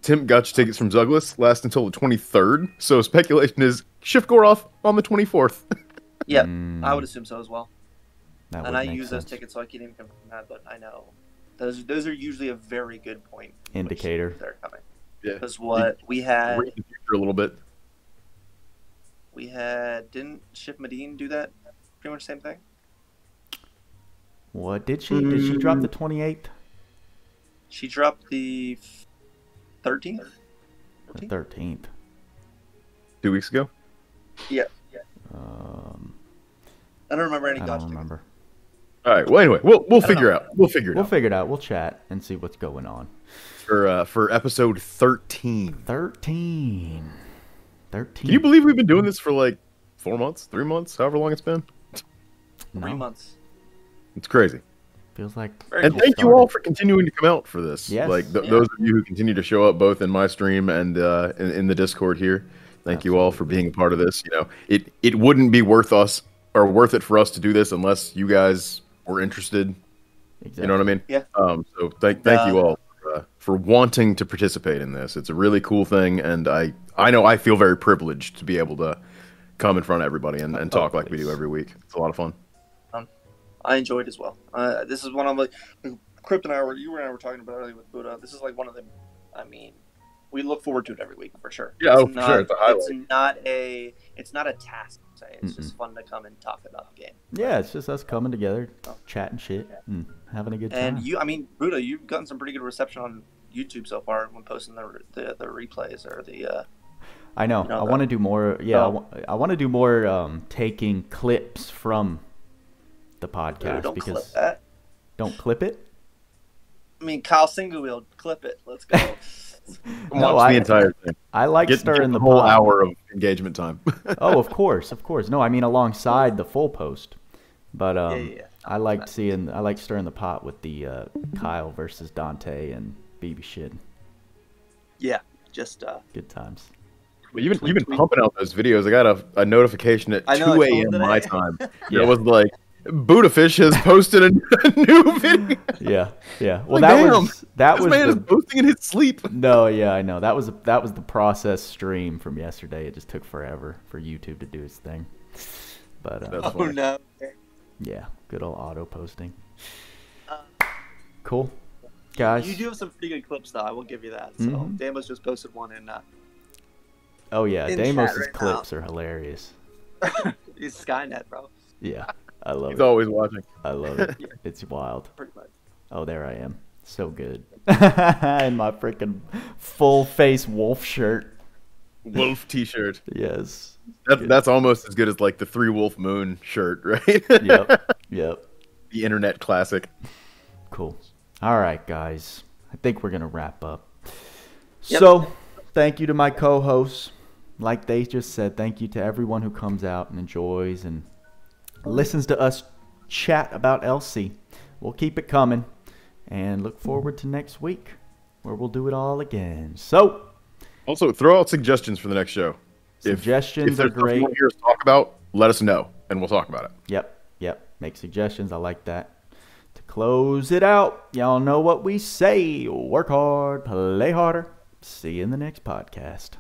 Tim Gutch tickets from Douglas last until the 23rd. So speculation is Shift Goroth on the 24th. Yeah, I would assume so as well. And I use those tickets, so I can't even confirm that, but I know those are usually a very good point indicator. They're coming. Yeah, because what we had read the future a little bit. We had didn't Shift Medine do that? Pretty much the same thing. What did she? Did she drop the 28th? She dropped the 13th. The 13th. 2 weeks ago. Yeah. I don't remember any. I don't remember. All right. Well, anyway, we'll figure out. We'll figure it out. We'll figure it out. We'll chat and see what's going on. For episode 13. 13. Can you believe we've been doing this for like 4 months, 3 months, however long it's been? 3 months. It's crazy. Feels like. And thank you all for continuing to come out for this. Yes. Like those of you who continue to show up both in my stream and in the Discord here. Thank you all for being a part of this. You know, it wouldn't be worth it for us to do this unless you guys were interested. Exactly. You know what I mean? Yeah. So thank you all for wanting to participate in this. It's a really cool thing, and I know I feel very privileged to be able to come in front of everybody and talk like we do every week. It's a lot of fun. I enjoyed it as well. This is one of the Crypt and I were talking about earlier with Buddha. This is like one of the. I mean, we look forward to it every week for sure. Yeah, for sure. It's a highlight. It's not a task. It's just fun to come and talk about the game. Yeah, it's just us coming together, chatting shit, and having a good time. And Buddha, you've gotten some pretty good reception on YouTube so far when posting the replays or the. I know. I want to do more. Yeah, I want to do more taking clips from the podcast. Don't because clip that. Don't clip it. I mean, Kyle Singlewheel, clip it. Let's go. Watch the entire thing. I like stirring the whole pot. Hour of engagement time. Oh, of course. No, I mean alongside the full post. But I like stirring the pot with the Kyle versus Dante and BBShin. Yeah, just good times. Well, you've been pumping out those videos. I got a notification at 2 a.m. my time. Yeah. It was like Budafish has posted a new video. Yeah. Well, this was man is posting in his sleep. No, yeah, I know. That was the process stream from yesterday. It just took forever for YouTube to do its thing. But no. Yeah, good old auto posting. Cool, guys. You do have some pretty good clips, though. I will give you that. So Damos just posted one in. Oh yeah, Damos's clips are hilarious. He's Skynet, bro. Yeah. I love it. He's always watching. I love it. It's wild. Pretty much. Oh, there I am. So good. In my freaking full face wolf shirt. Wolf t-shirt. Yes. That's almost as good as like the 3 Wolf Moon shirt, right? Yep. The internet classic. Cool. All right, guys. I think we're going to wrap up. Yep. So, thank you to my co-hosts. Like they just said, thank you to everyone who comes out and enjoys and listens to us chat about LC. We'll keep it coming and look forward to next week where we'll do it all again. So, also throw out suggestions for the next show. Suggestions are great. If you want to hear us talk about, let us know and we'll talk about it. Yep. Make suggestions. I like that. To close it out, y'all know what we say. Work hard, play harder. See you in the next podcast.